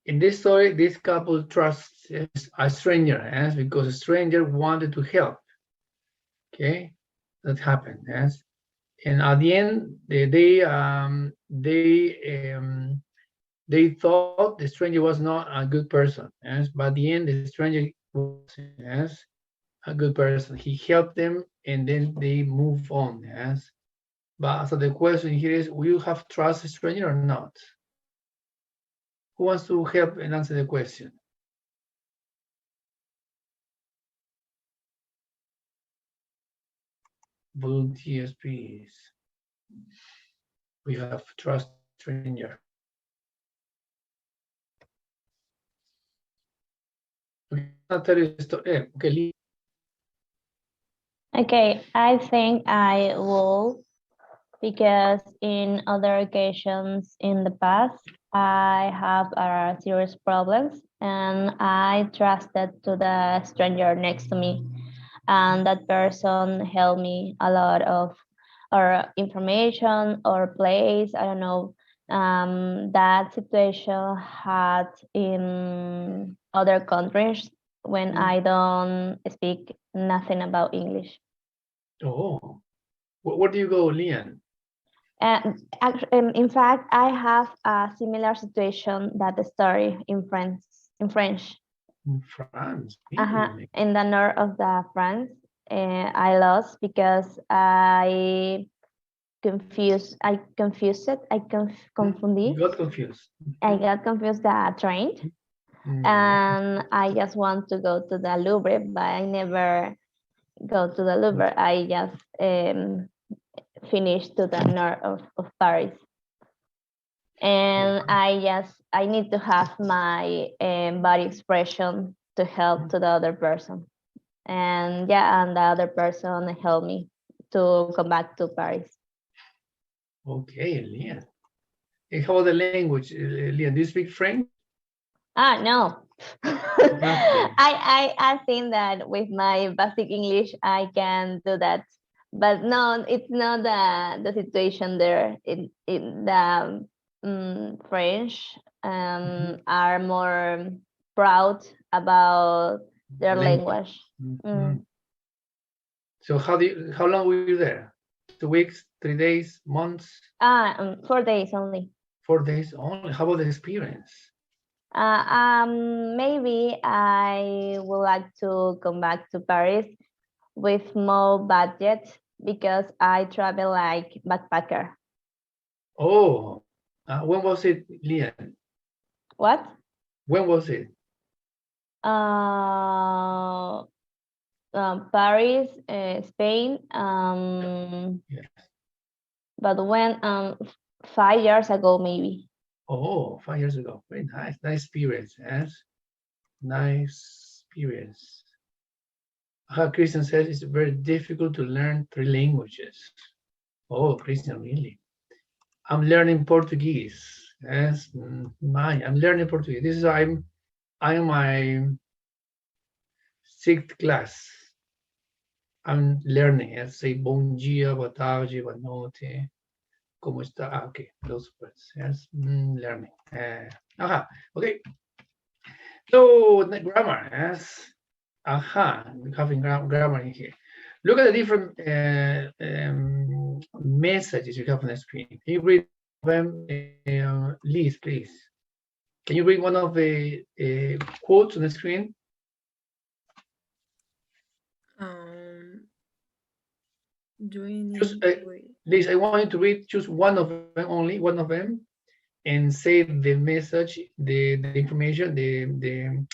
In this story, this couple trusts a stranger, yes, because a stranger wanted to help. Okay, that happened, yes. And at the end, they thought the stranger was not a good person, yes. But at the end, the stranger was, yes, a good person. He helped them, and then they move on, yes. But so the question here is, will you have trust a stranger or not? Who wants to help and answer the question? Volunteers, please. We have trust stranger. Okay, Okay, I think I will, because in other occasions in the past, I have serious problems and I trusted to the stranger next to me, and that person helped me a lot of or information or place. I don't know. That situation had in other countries when I don't speak nothing about English. Oh, where do you go, Lian? In fact, I have a similar situation that the story in France. In French. In France. In the north of the France, I lost because I confused. Confundí. You got confused. I got confused the train, and I just want to go to the Louvre, but I never go to the Louvre. I just finished to the north of Paris, and I need to have my body expression to help to the other person, and and the other person helped me to come back to Paris. Okay, Lian. And how about the language, Lian? Do you speak French? No. I think that with my basic English I can do that, but no, it's not the situation there. In the French are more proud about their language. So how long were you there? 2 weeks, 3 days, months? 4 days only. 4 days only. How about the experience? Maybe I would like to come back to Paris with more budget because I travel like backpacker. Oh, when was it, Lian? What? When was it? Paris, Spain. Yes. But when 5 years ago, maybe. Oh, 5 years ago. Very nice. Nice experience. Yes. Nice experience. Christian says it's very difficult to learn 3 languages. Oh, Christian, really? I'm learning Portuguese. Yes, I'm learning Portuguese. This is I'm my 6th class. I'm learning. I say bom dia, boa tarde, boa noite. ¿Cómo está? Okay, those words. Yes, learning. Okay. So the grammar. Yes. Having grammar in here. Look at the different messages you have on the screen. Can you read them, Liz, please. Can you read one of the quotes on the screen? Liz, I want you to read just one of them, only one of them, and say the message, the information, the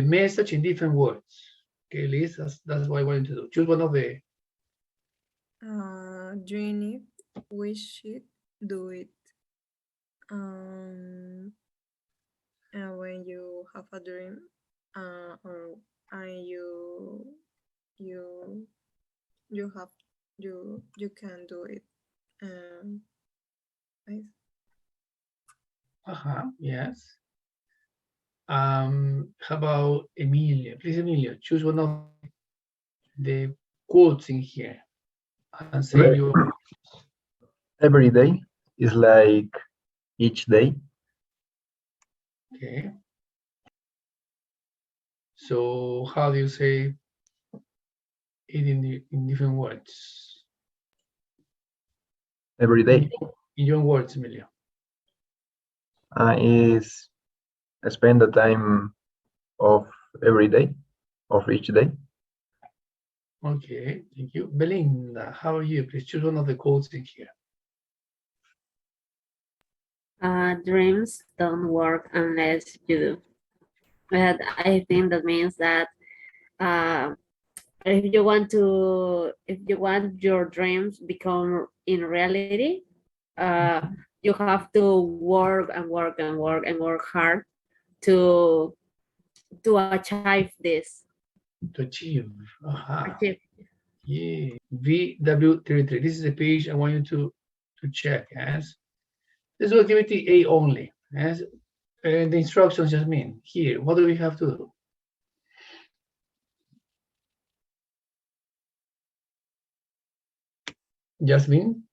message in different words. Okay, Liz, that's what I wanted to do. Choose one of the. Dream it, wish it, do it. And when you have a dream, or and you can do it. Yes. How about Emilia? Please, Emilia, choose one of the quotes in here and say Right. your. Every day is like each day. Okay. So how do you say it in different words? Every day In your words, Emilia. is spend the time of every day, of each day. Okay, thank you. Belinda, how are you? Please choose one of the quotes in here. Dreams don't work unless you do. But I think that means that if you want your dreams become in reality, you have to work and work and work and work hard to achieve this. To achieve. Achieve. Yeah. VW33. This is a page I want you to check. Yes. This is activity A only. Yes. And the instructions just mean here. What do we have to do? Jasmine?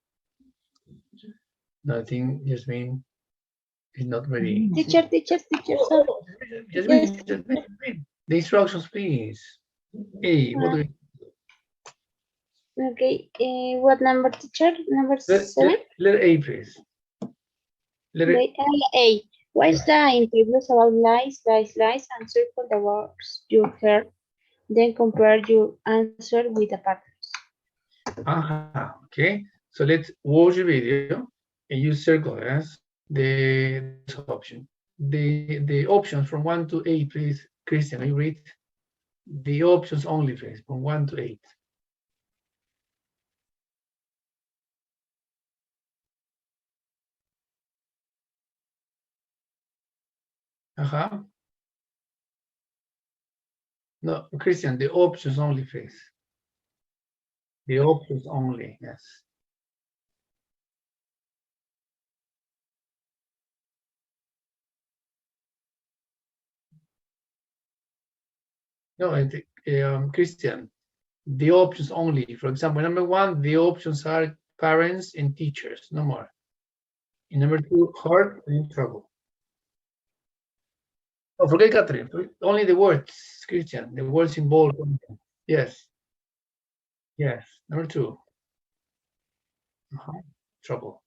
No, I think Jasmine is not ready. Teacher, sorry. Jasmine, Jasmine, the instructions, please. A, what do we? Okay, what number, teacher? Number 7? Letter A, please. Letter A. Watch the interviews about lies, and circle the words you heard. Then compare your answer with the partners. Okay, so let's watch the video and you circle as the option. The options from 1 to 8, please. Christian, you read the options only, please, from 1 to 8. No, Christian, the options only, please. The options only, yes. No, I think, Christian, the options only. For example, number 1, the options are parents and teachers, no more. In number 2, hard and in trouble. Oh, forget Catherine, only the words, Christian, the words in bold. Yes. Yes, number 2. Trouble.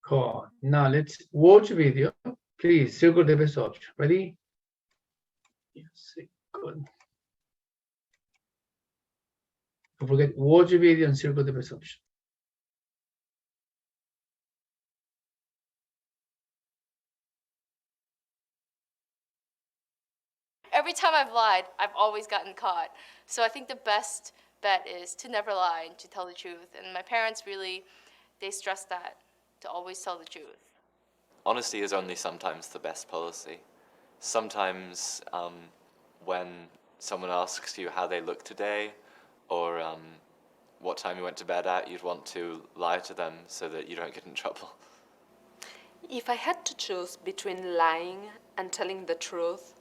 Cool. Now let's watch video. Please circle the best option. Ready? Yes, good. Don't forget, watch the video and circle the best option. Every time I've lied, I've always gotten caught. So I think the best bet is to never lie and to tell the truth. And my parents really, they stress that, to always tell the truth. Honesty is only sometimes the best policy. Sometimes when someone asks you how they look today, or what time you went to bed at, you'd want to lie to them so that you don't get in trouble. If I had to choose between lying and telling the truth,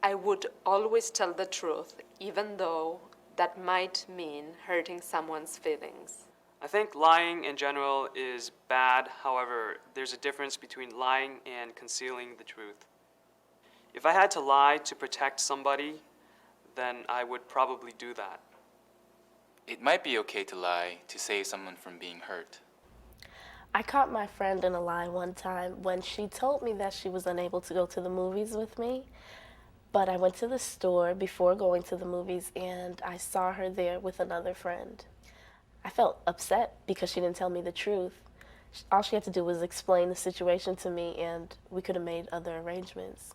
I would always tell the truth, even though that might mean hurting someone's feelings. I think lying in general is bad. However, there's a difference between lying and concealing the truth. If I had to lie to protect somebody, then I would probably do that. It might be okay to lie to save someone from being hurt. I caught my friend in a lie one time when she told me that she was unable to go to the movies with me. But I went to the store before going to the movies and I saw her there with another friend. I felt upset because she didn't tell me the truth. All she had to do was explain the situation to me and we could have made other arrangements.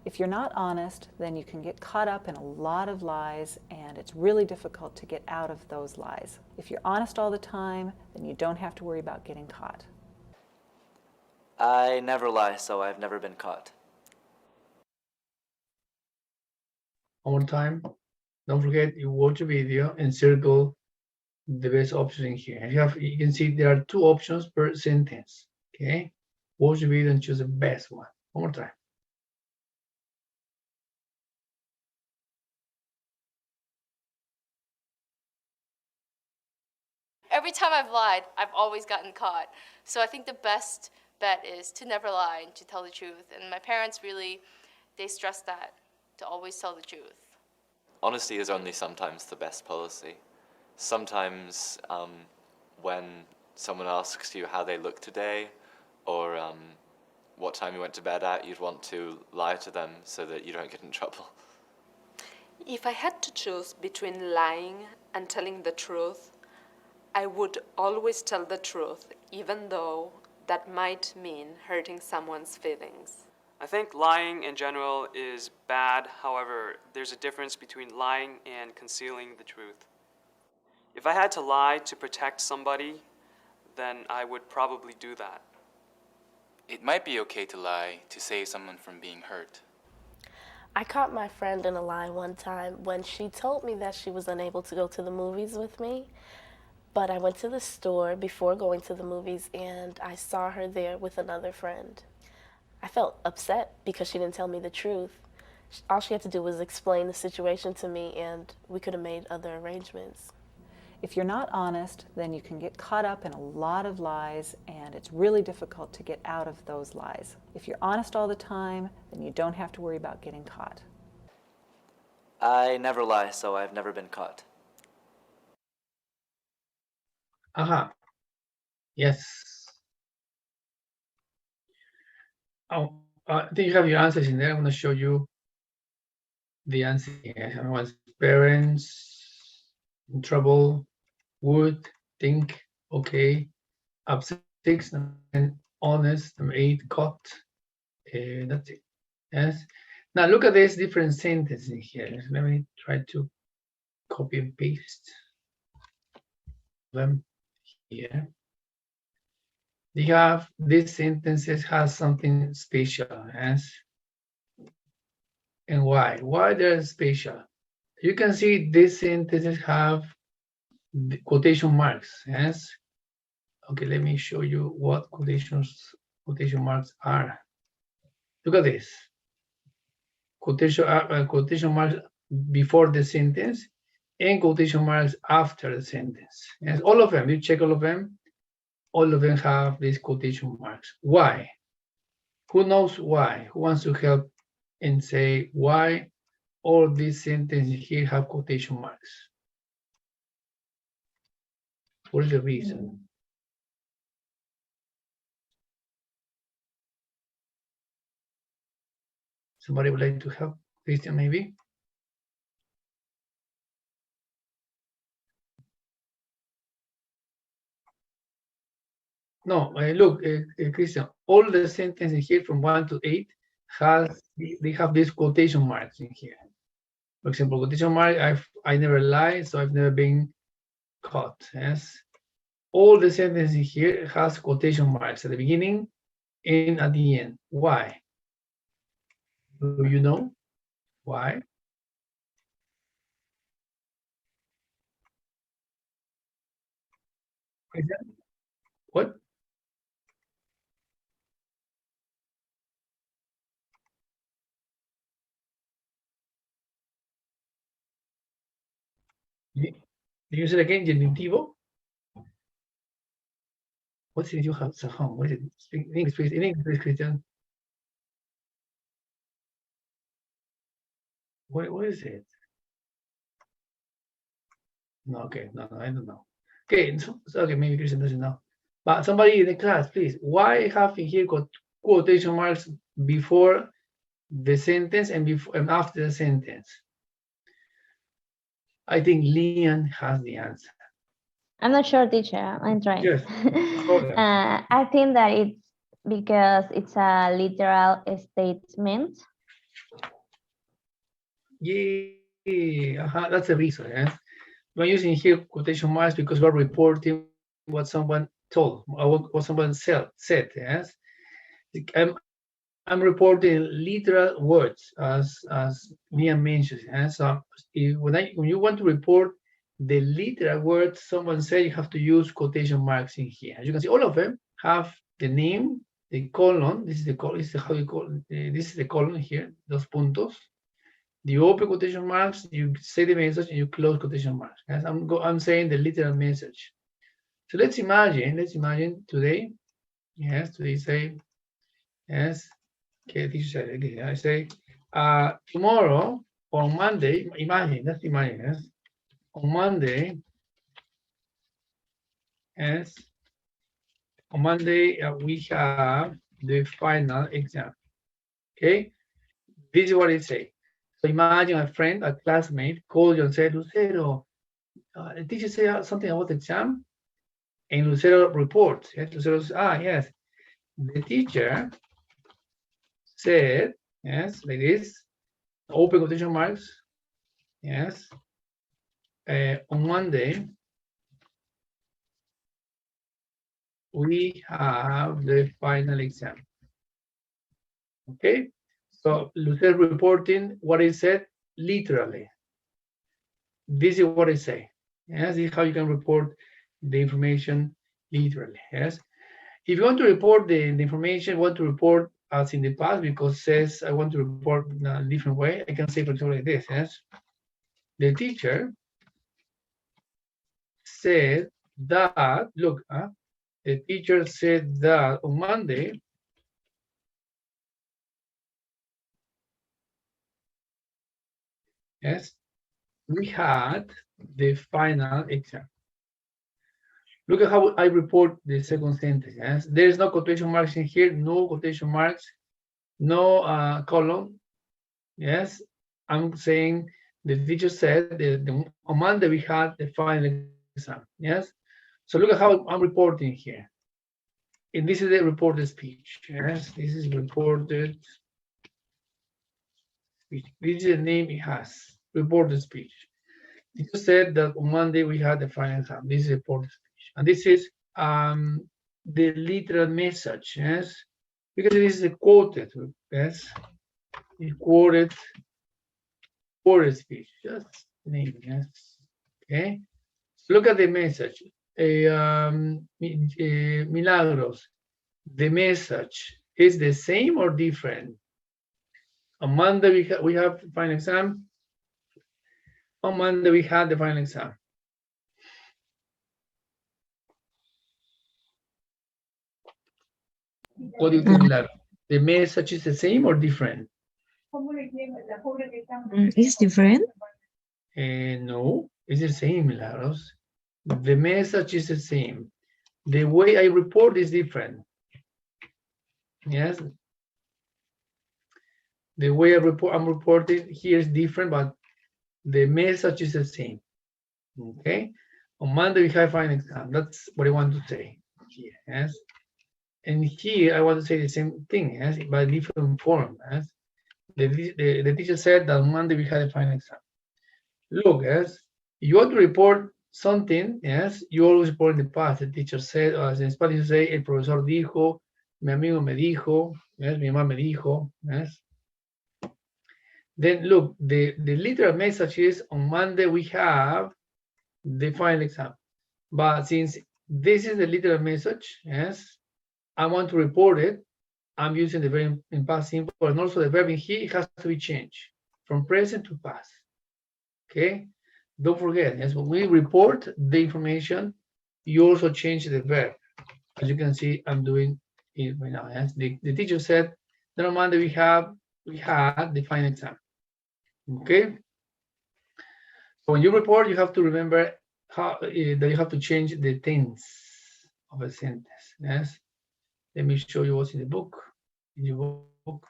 If you're not honest, then you can get caught up in a lot of lies, and it's really difficult to get out of those lies. If you're honest all the time, then you don't have to worry about getting caught. I never lie, so I've never been caught. One more time. Don't forget, you watch the video and circle the best option in here. You can see there are 2 options per sentence. Okay, watch the video and choose the best one. One more time. Every time I've lied, I've always gotten caught. So I think the best bet is to never lie and to tell the truth. And my parents really, they stress that, to always tell the truth. Honesty is only sometimes the best policy. Sometimes when someone asks you how they look today, or what time you went to bed at, you'd want to lie to them so that you don't get in trouble. If I had to choose between lying and telling the truth, I would always tell the truth, even though that might mean hurting someone's feelings. I think lying in general is bad. However, there's a difference between lying and concealing the truth. If I had to lie to protect somebody, then I would probably do that. It might be okay to lie to save someone from being hurt. I caught my friend in a lie one time when she told me that she was unable to go to the movies with me. But I went to the store before going to the movies and I saw her there with another friend. I felt upset because she didn't tell me the truth. All she had to do was explain the situation to me and we could have made other arrangements. If you're not honest, then you can get caught up in a lot of lies, and it's really difficult to get out of those lies. If you're honest all the time, then you don't have to worry about getting caught. I never lie, so I've never been caught. Aha. Yes. Oh, I think you have your answers in there. I'm going to show you the answer here. Everyone's parents, in trouble, would, think, okay, upset, 6, and honest, 8, caught. That's it. Yes. Now look at this different sentence in here. Let me try to copy and paste them here. You have these sentences has something special, yes. And why? Why they're special? You can see these sentences have the quotation marks, yes. Okay, let me show you what quotation marks are. Look at this. Quotation marks before the sentence and quotation marks after the sentence. Yes, all of them. You check all of them. All of them have these quotation marks. Why? Who knows why? Who wants to help and say why all these sentences here have quotation marks? What is the reason? Somebody would like to help? Christian, maybe? No, look, Christian, all the sentences here from 1 to 8 they have these quotation marks in here. For example, quotation mark, I never lie, so I've never been caught. Yes. All the sentences here has quotation marks at the beginning and at the end. Why? Do you know why? What? Did you say again, genitivo? What's it you have at home? What is it? Speak in English, please. In English, please, Christian. What is it? No, okay, no, I don't know. Okay, so okay, maybe Christian doesn't know. But somebody in the class, please. Why have in here quotation marks before the sentence and before and after the sentence? I think Leon has the answer. I'm not sure, teacher. I'm trying. Yes. I think that it's because it's a literal statement. Yeah, that's the reason. Yes? We're using here quotation marks because we're reporting what someone told or what someone said. Yes, I'm reporting literal words as Mia mentioned. Yes? So when you want to report the literal words someone said, you have to use quotation marks in here. As you can see, all of them have the name, the colon. This is the colon. This is how you call. This is the colon here. Those puntos. You open quotation marks. You say the message, and you close quotation marks. Yes? I'm saying the literal message. So let's imagine today. Yes, today say yes. Okay, teacher said again. I say tomorrow or Monday. Let's imagine. Yes. On Monday, yes, on Monday we have the final exam. Okay, this is what it say. So imagine a friend, a classmate, called you and said, "Lucero, the teacher said something about the exam," and Lucero reports. Yes, Lucero says, yes, the teacher said, yes, like this, open quotation marks, yes. On Monday, we have the final exam. Okay, so Lucero reporting what he said literally. This is what I say. Yes, this is how you can report the information literally. Yes, if you want to report the information, want to report as in the past because says I want to report in a different way, I can say for example like this. Yes, the teacher said that, look, the teacher said that on Monday, yes, we had the final exam. Look at how I report the second sentence. Yes, there's no quotation marks in here, no quotation marks, no column. Yes, I'm saying the teacher said on Monday we had the final exam. Yes, so look at how I'm reporting here. And this is the reported speech. Yes, this is reported speech. This is the name it has. Reported speech. It just said that on Monday we had the final exam. This is reported speech, and this is the literal message. Yes, because this is a quoted. Yes, it quoted speech. Just name. Yes. Okay. So look at the message. Milagros. The message is the same or different? On Monday we have the final exam. On Monday we had the final exam. What do you think, Milagros? The message is the same or different? It's different. No, it's the same, Milagros. The message is the same. The way I report is different. Yes. The way I'm reporting here is different, but the message is the same. Okay. On Monday we have final exam. That's what I want to say here. Yes. And here I want to say the same thing. Yes, by different form. Yes. The teacher said that on Monday we had a final exam. Look, yes, you want to report something, yes, you always report in the past. The teacher said, as in Spanish you say, el profesor dijo, mi amigo me dijo, yes, mi mamá me dijo, yes. Then look, the literal message is on Monday we have the final exam. But since this is the literal message, yes, I want to report it, I'm using the verb in past simple, and also the verb in here has to be changed from present to past. Okay, don't forget, yes, when we report the information, you also change the verb. as you can see, I'm doing it right now. Yes, the teacher said, never mind that we had the final exam. Okay. So when you report, you have to remember how that you have to change the tense of a sentence. Yes. Let me show you what's in the book. In your book.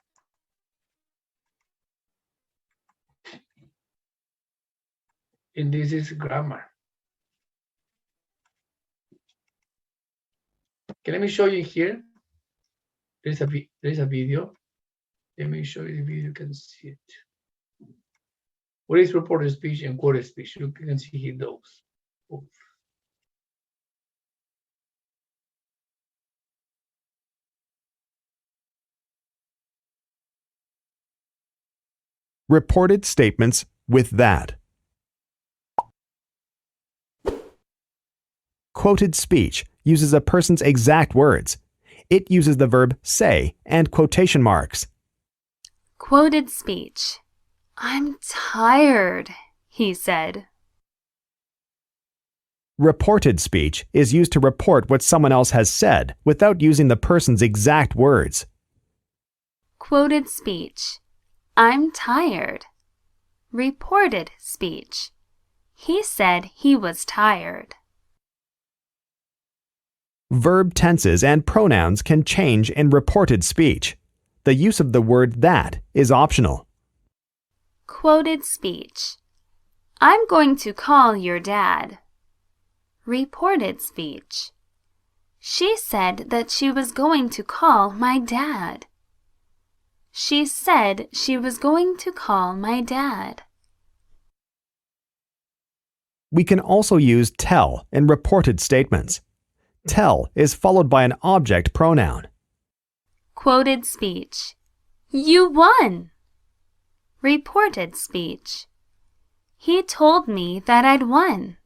And this is grammar. Okay, let me show you here. There's a video. Let me show you the video. You can see it. What is reported speech and quoted speech? You can see here those. Both. Reported statements with that. Quoted speech uses a person's exact words. It uses the verb say and quotation marks. Quoted speech. I'm tired, he said. Reported speech is used to report what someone else has said without using the person's exact words. Quoted speech. I'm tired. Reported speech. He said he was tired. Verb tenses and pronouns can change in reported speech. The use of the word that is optional. Quoted speech. I'm going to call your dad. Reported speech. She said that she was going to call my dad. She said she was going to call my dad. We can also use tell in reported statements. Tell is followed by an object pronoun. Quoted speech. You won. Reported speech. He told me that I'd won.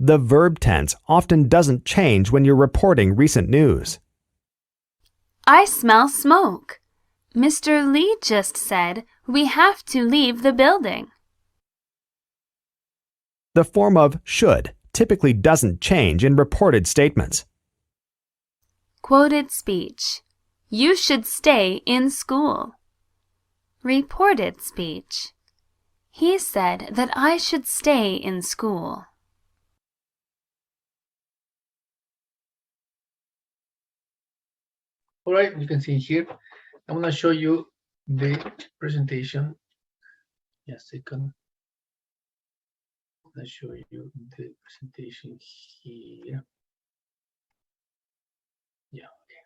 The verb tense often doesn't change when you're reporting recent news. I smell smoke. Mr. Lee just said we have to leave the building. The form of should typically doesn't change in reported statements. Quoted speech. You should stay in school. Reported speech. He said that I should stay in school. All right, you can see here. I'm going to show you the presentation. Yes, I can. I'm going to show you the presentation here. Yeah, okay.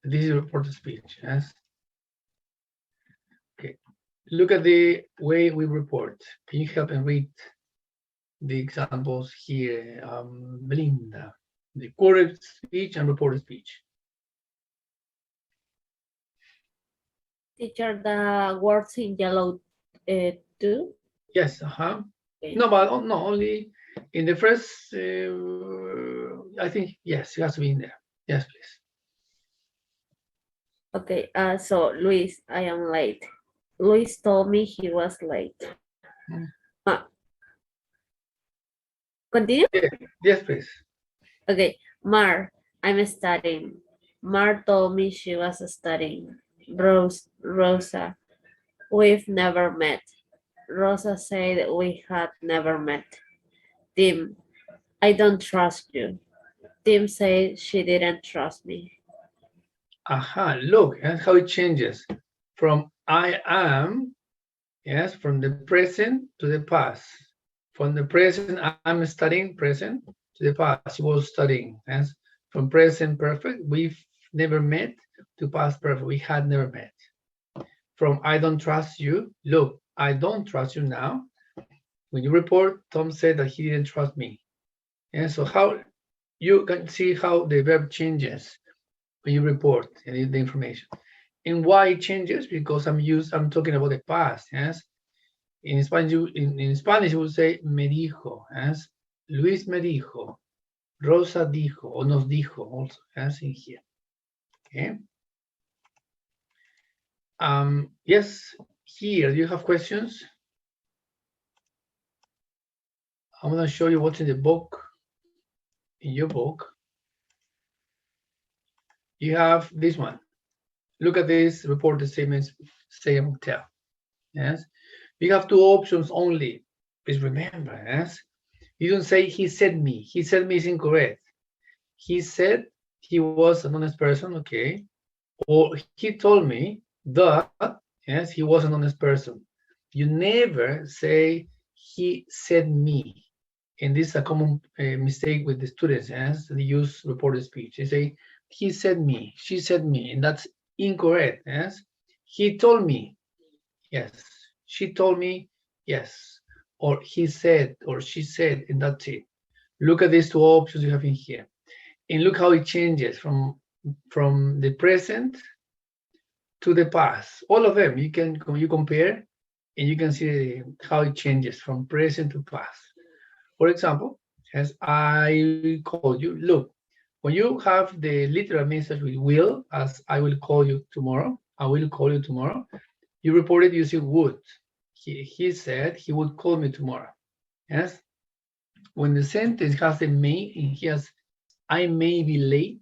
This is reported speech, yes. Okay, look at the way we report. Can you help and read the examples here, Belinda? The quoted speech and reported speech. Teacher, the words in yellow too? Yes, Okay. No, but no, only in the first, I think, yes, it has to be in there. Yes, please. Okay, so Luis, I am late. Luis told me he was late. Continue? Yes, please. Okay, Mar, I'm studying. Mar told me she was studying. Rosa, we've never met. Rosa said we had never met. Tim, I don't trust you. Tim said she didn't trust me. Aha, look, and how it changes from I am, yes, from the present to the past. From the present, I'm studying, present, to the past, he was studying. Yes, from present perfect, we've never met, to past perfect, we had never met. From I don't trust you, look, I don't trust you now. When you report, Tom said that he didn't trust me. And so how you can see how the verb changes when you report the information. And why it changes? Because I'm talking about the past, yes. In Spanish, in Spanish, you would say me dijo, yes. Luis me dijo, Rosa dijo, or nos dijo also, yes, in here. Okay. Yes, here, do you have questions? I'm gonna show you what's in the book. In your book, you have this one. Look at this report the statements, say and tell. Yes, you have two options only. Please remember, yes. You don't say he said me. He said me is incorrect. He said he was an honest person, okay. Or he told me that, yes, he was an honest person. You never say he said me. And this is a common mistake with the students, yes, they use reported speech. They say, he said me, she said me, and that's incorrect, yes. He told me, yes. She told me, yes. Or he said, or she said, and that's it. Look at these two options you have in here. And look how it changes from the present to the past. All of them, you compare, and you can see how it changes from present to past. For example, as I called you, look, when you have the literal message with will, as I will call you tomorrow, I will call you tomorrow, you report it using would. He said he would call me tomorrow. Yes. When the sentence has a may and he has I may be late,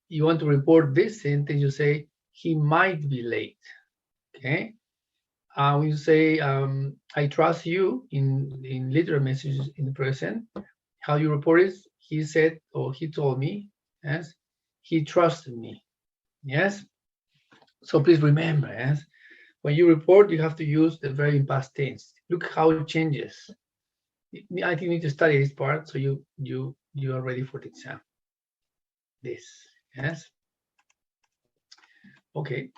you want to report this sentence, you say he might be late. Okay. When you say I trust you in literal messages in the present, how you report is he said or he told me, yes, he trusted me. Yes. So please remember, yes, when you report, you have to use the verb in past tense. Look how it changes. I think you need to study this part so you are ready for the exam. This, yes. Okay.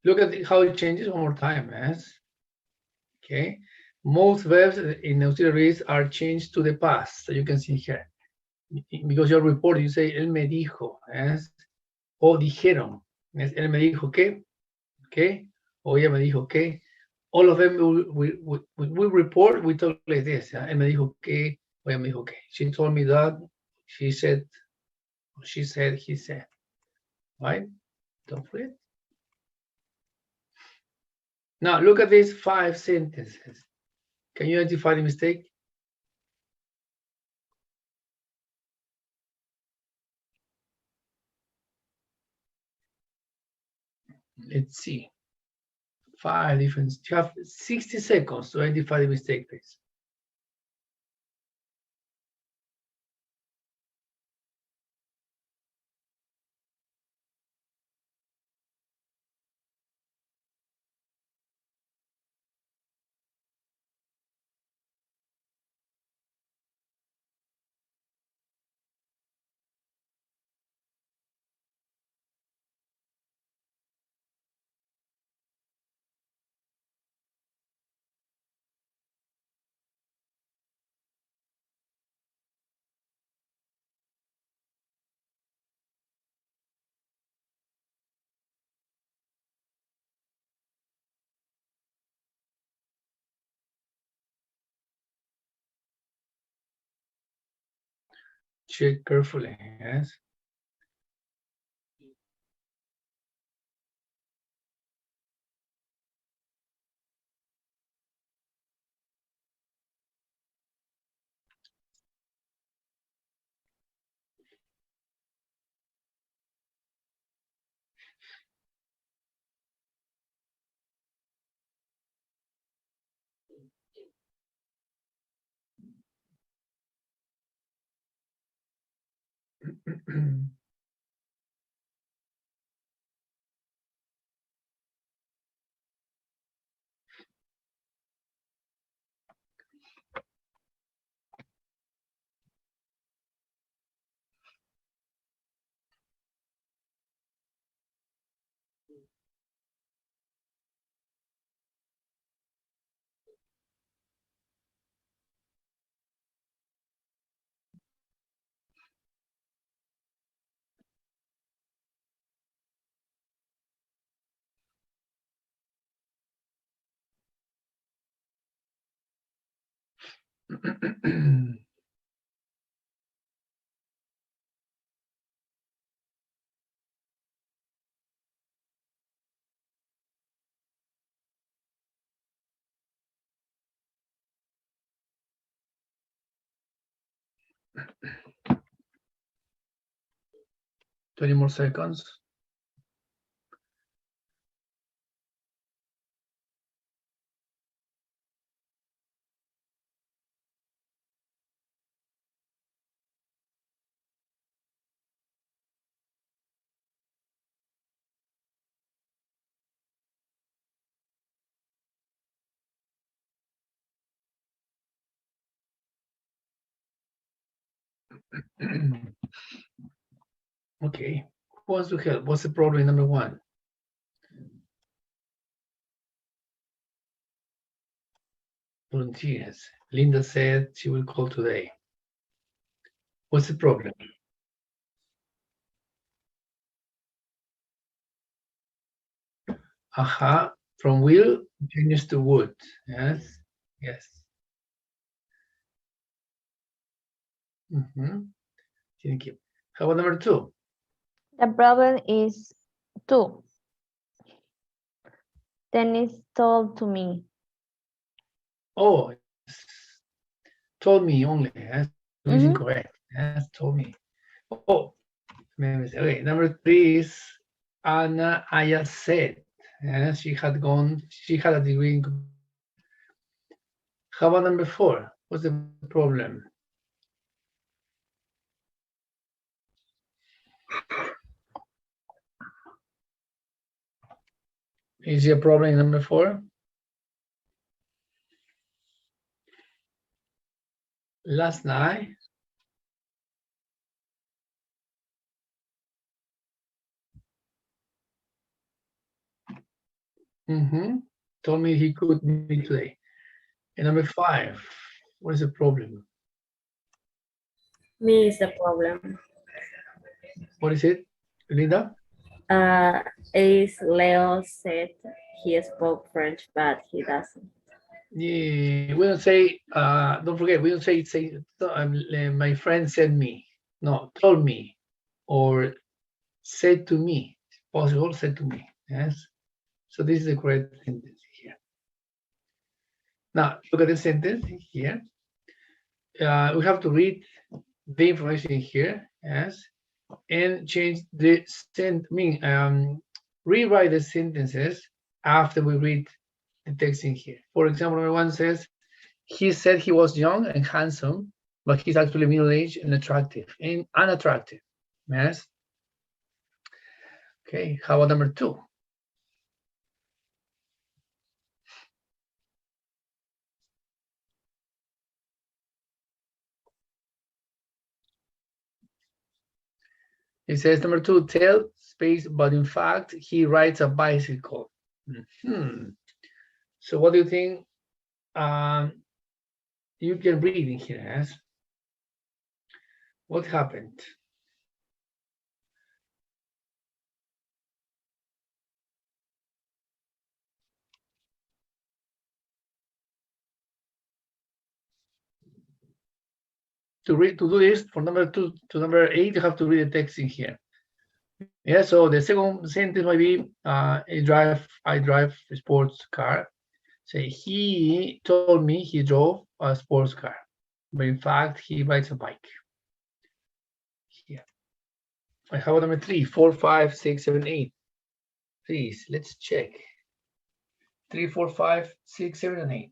Look at how it changes one more time, yes. Okay. Most verbs in auxiliaries are changed to the past, so you can see here. Because you're reporting, you say, él me dijo, yes. O dijeron, yes. Él me dijo que, okay. O ella me dijo que. All of them we report, we talk like this. Él me dijo que, o ella me dijo que. She told me that, she said, he said. Right? Don't forget. Now look at these 5 sentences. Can you identify the mistake? Let's see. 5 different. You have 60 seconds to identify the mistake, please. Check carefully, yes. 20 more seconds. Okay, who wants to help? What's the problem number 1? Volunteers. Linda said she will call today. What's the problem? Aha, from will changes to would. Yes, yes. Thank you. How about number 2? The problem is 2. Dennis told to me. Oh, told me only. Yes, is incorrect. Yes, told me. Oh, okay. Number 3 is Anna Aya said. Yes, she had a degree in. How about number 4? What's the problem? Is there a problem in number 4? Last night. Told me he could meet today. And number 5, what is the problem? Me is the problem. What is it, Linda? Is Leo said he spoke French, but he doesn't. Yeah, we don't say, don't forget, we don't say my friend said me. No, told me or said to me. Possible, said to me. Yes. So this is the correct sentence here. Now, look at the sentence here. We have to read the information here, yes, and change the rewrite the sentences after we read the text in here. For example, number 1 says, he said he was young and handsome, but he's actually middle-aged and attractive and unattractive. Yes. Okay, how about number 2? It says number 2, tell space, but in fact, he rides a bicycle. So what do you think you can read in here? Yes? What happened? To do this, from number 2 to number 8, you have to read the text in here. Yeah, so the second sentence might be, I drive a sports car. Say, he told me he drove a sports car, but in fact, he rides a bike. Here. I have number 3, 4, 5, 6, 7, 8. Please, let's check. 3, 4, 5, 6, 7, and 8.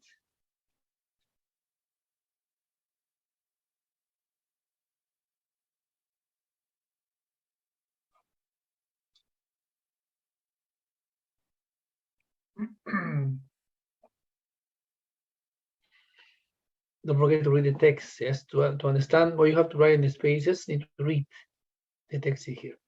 Don't forget to read the text. Yes, to understand what you have to write in the spaces, you need to read the text here.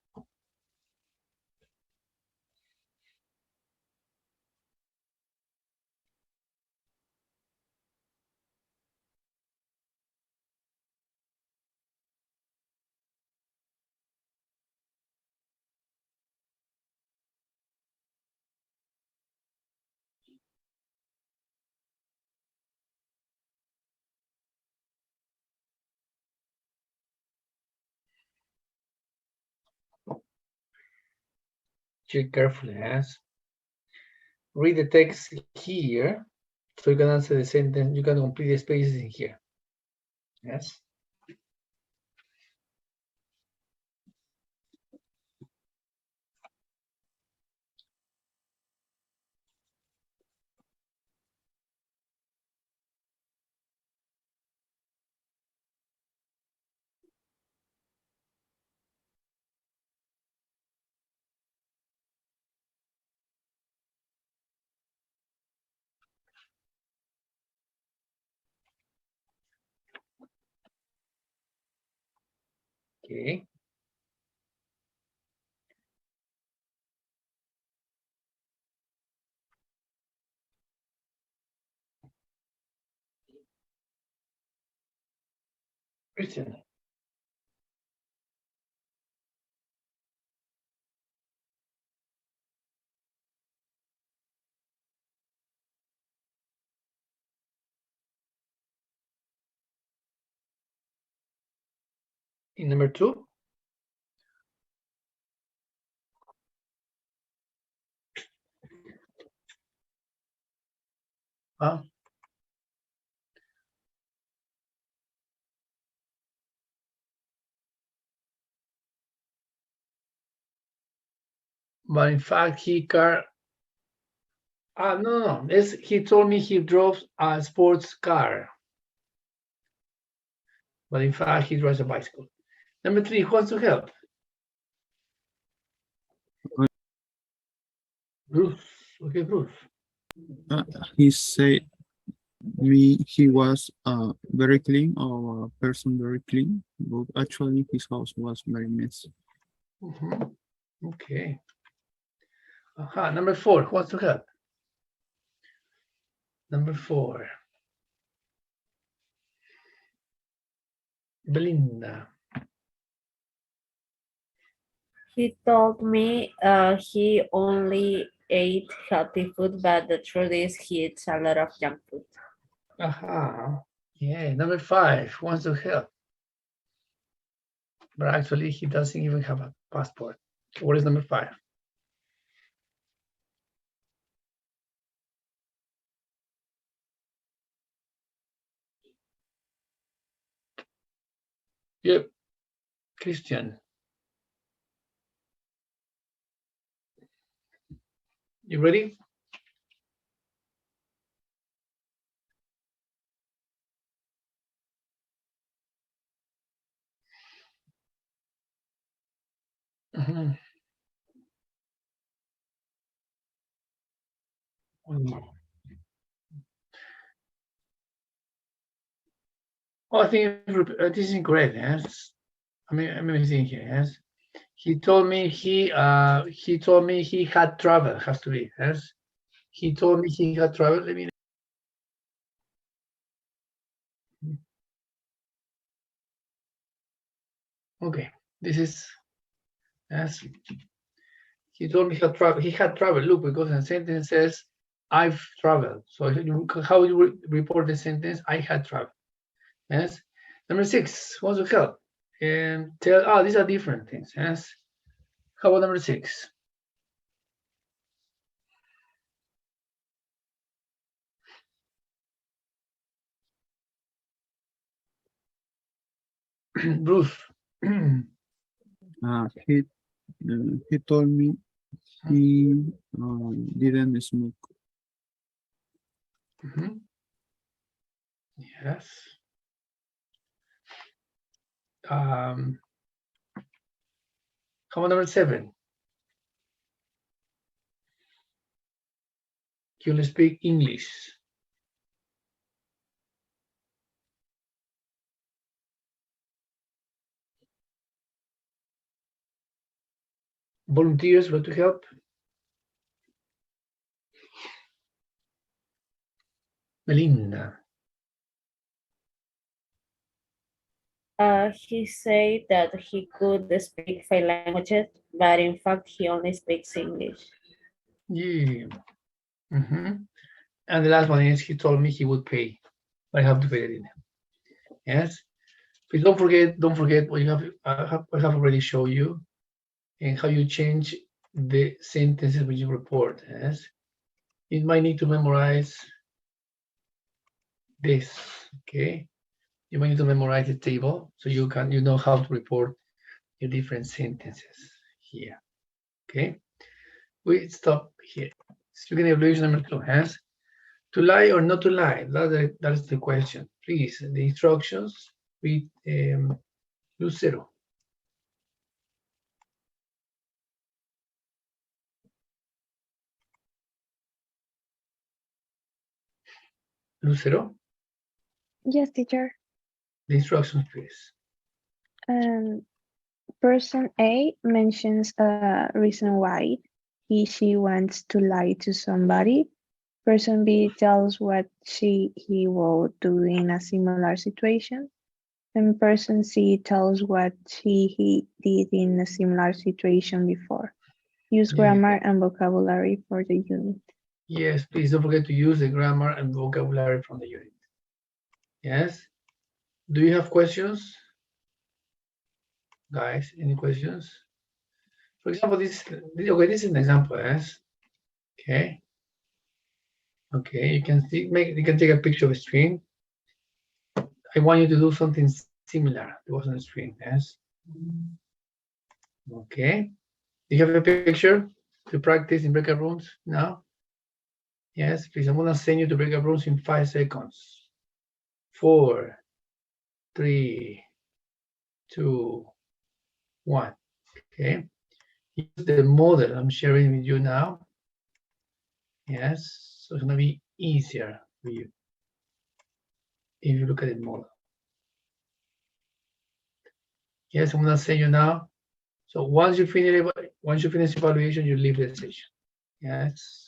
Check carefully, yes. Read the text here, so you can answer the sentence. You can complete the spaces in here. Yes. Okay. Christian. In number 2. Huh? But in fact, no. He told me he drove a sports car. But in fact, he drives a bicycle. Number 3, who wants to help? Bruce. Okay, Bruce. He said he was very clean, or a person very clean, but actually his house was very messy. Okay. Number 4, who wants to help? Number 4. Belinda. He told me he only ate healthy food, but the truth is he eats a lot of junk food. Yeah, number 5, who wants to help? But actually, he doesn't even have a passport. What is number 5? Yep, Christian. You ready? Oh, I think this is incorrect. Yes, I'm seeing here. Yes, he told me he had travel. Has to be. Yes, he told me he had travel. Let me. Okay, this is. Yes, he told me he had travel. He had travel. Look, because the sentence says I've traveled. So how you report the sentence? I had traveled. Yes. Number 6, wants to help and tell. These are different things. Yes. How about number 6? Bruce. He told me he didn't smoke. Yes. How about number 7? You'll speak English. Volunteers want to help? Melinda. He said that he could speak 5 languages, but in fact he only speaks English. Yeah. And the last one is he told me he would pay, but I have to pay it in. Yes. Please don't forget what you have. I have already shown you, and how you change the sentences when you report. Yes. You might need to memorize this. Okay. You might need to memorize the table so you know how to report your different sentences here. Okay. We stop here. Student evaluation number 2 has to lie or not to lie. That is the question. Please, the instructions read Lucero. Lucero, Yes, teacher. the instructions, please. Person A mentions a reason why she wants to lie to somebody. Person B tells what he will do in a similar situation. And person C tells what he did in a similar situation before. Use Yeah. grammar and vocabulary for the unit. Yes, please don't forget to use the grammar and vocabulary from the unit. Yes. Do you have questions? Guys, any questions? For example, this is an example, yes. Okay. Okay, you can see, you can take a picture of a screen. I want you to do something similar to what's on the screen, yes. Okay. Do you have a picture to practice in breakout rooms now? Yes, please. I'm gonna send you to breakout rooms in 5 seconds. 4, 3, 2, 1. Okay. Use the model I'm sharing with you now. Yes, so it's gonna be easier for you if you look at the model. Yes, I'm gonna send you now. So once you finish evaluation, you leave the session. Yes.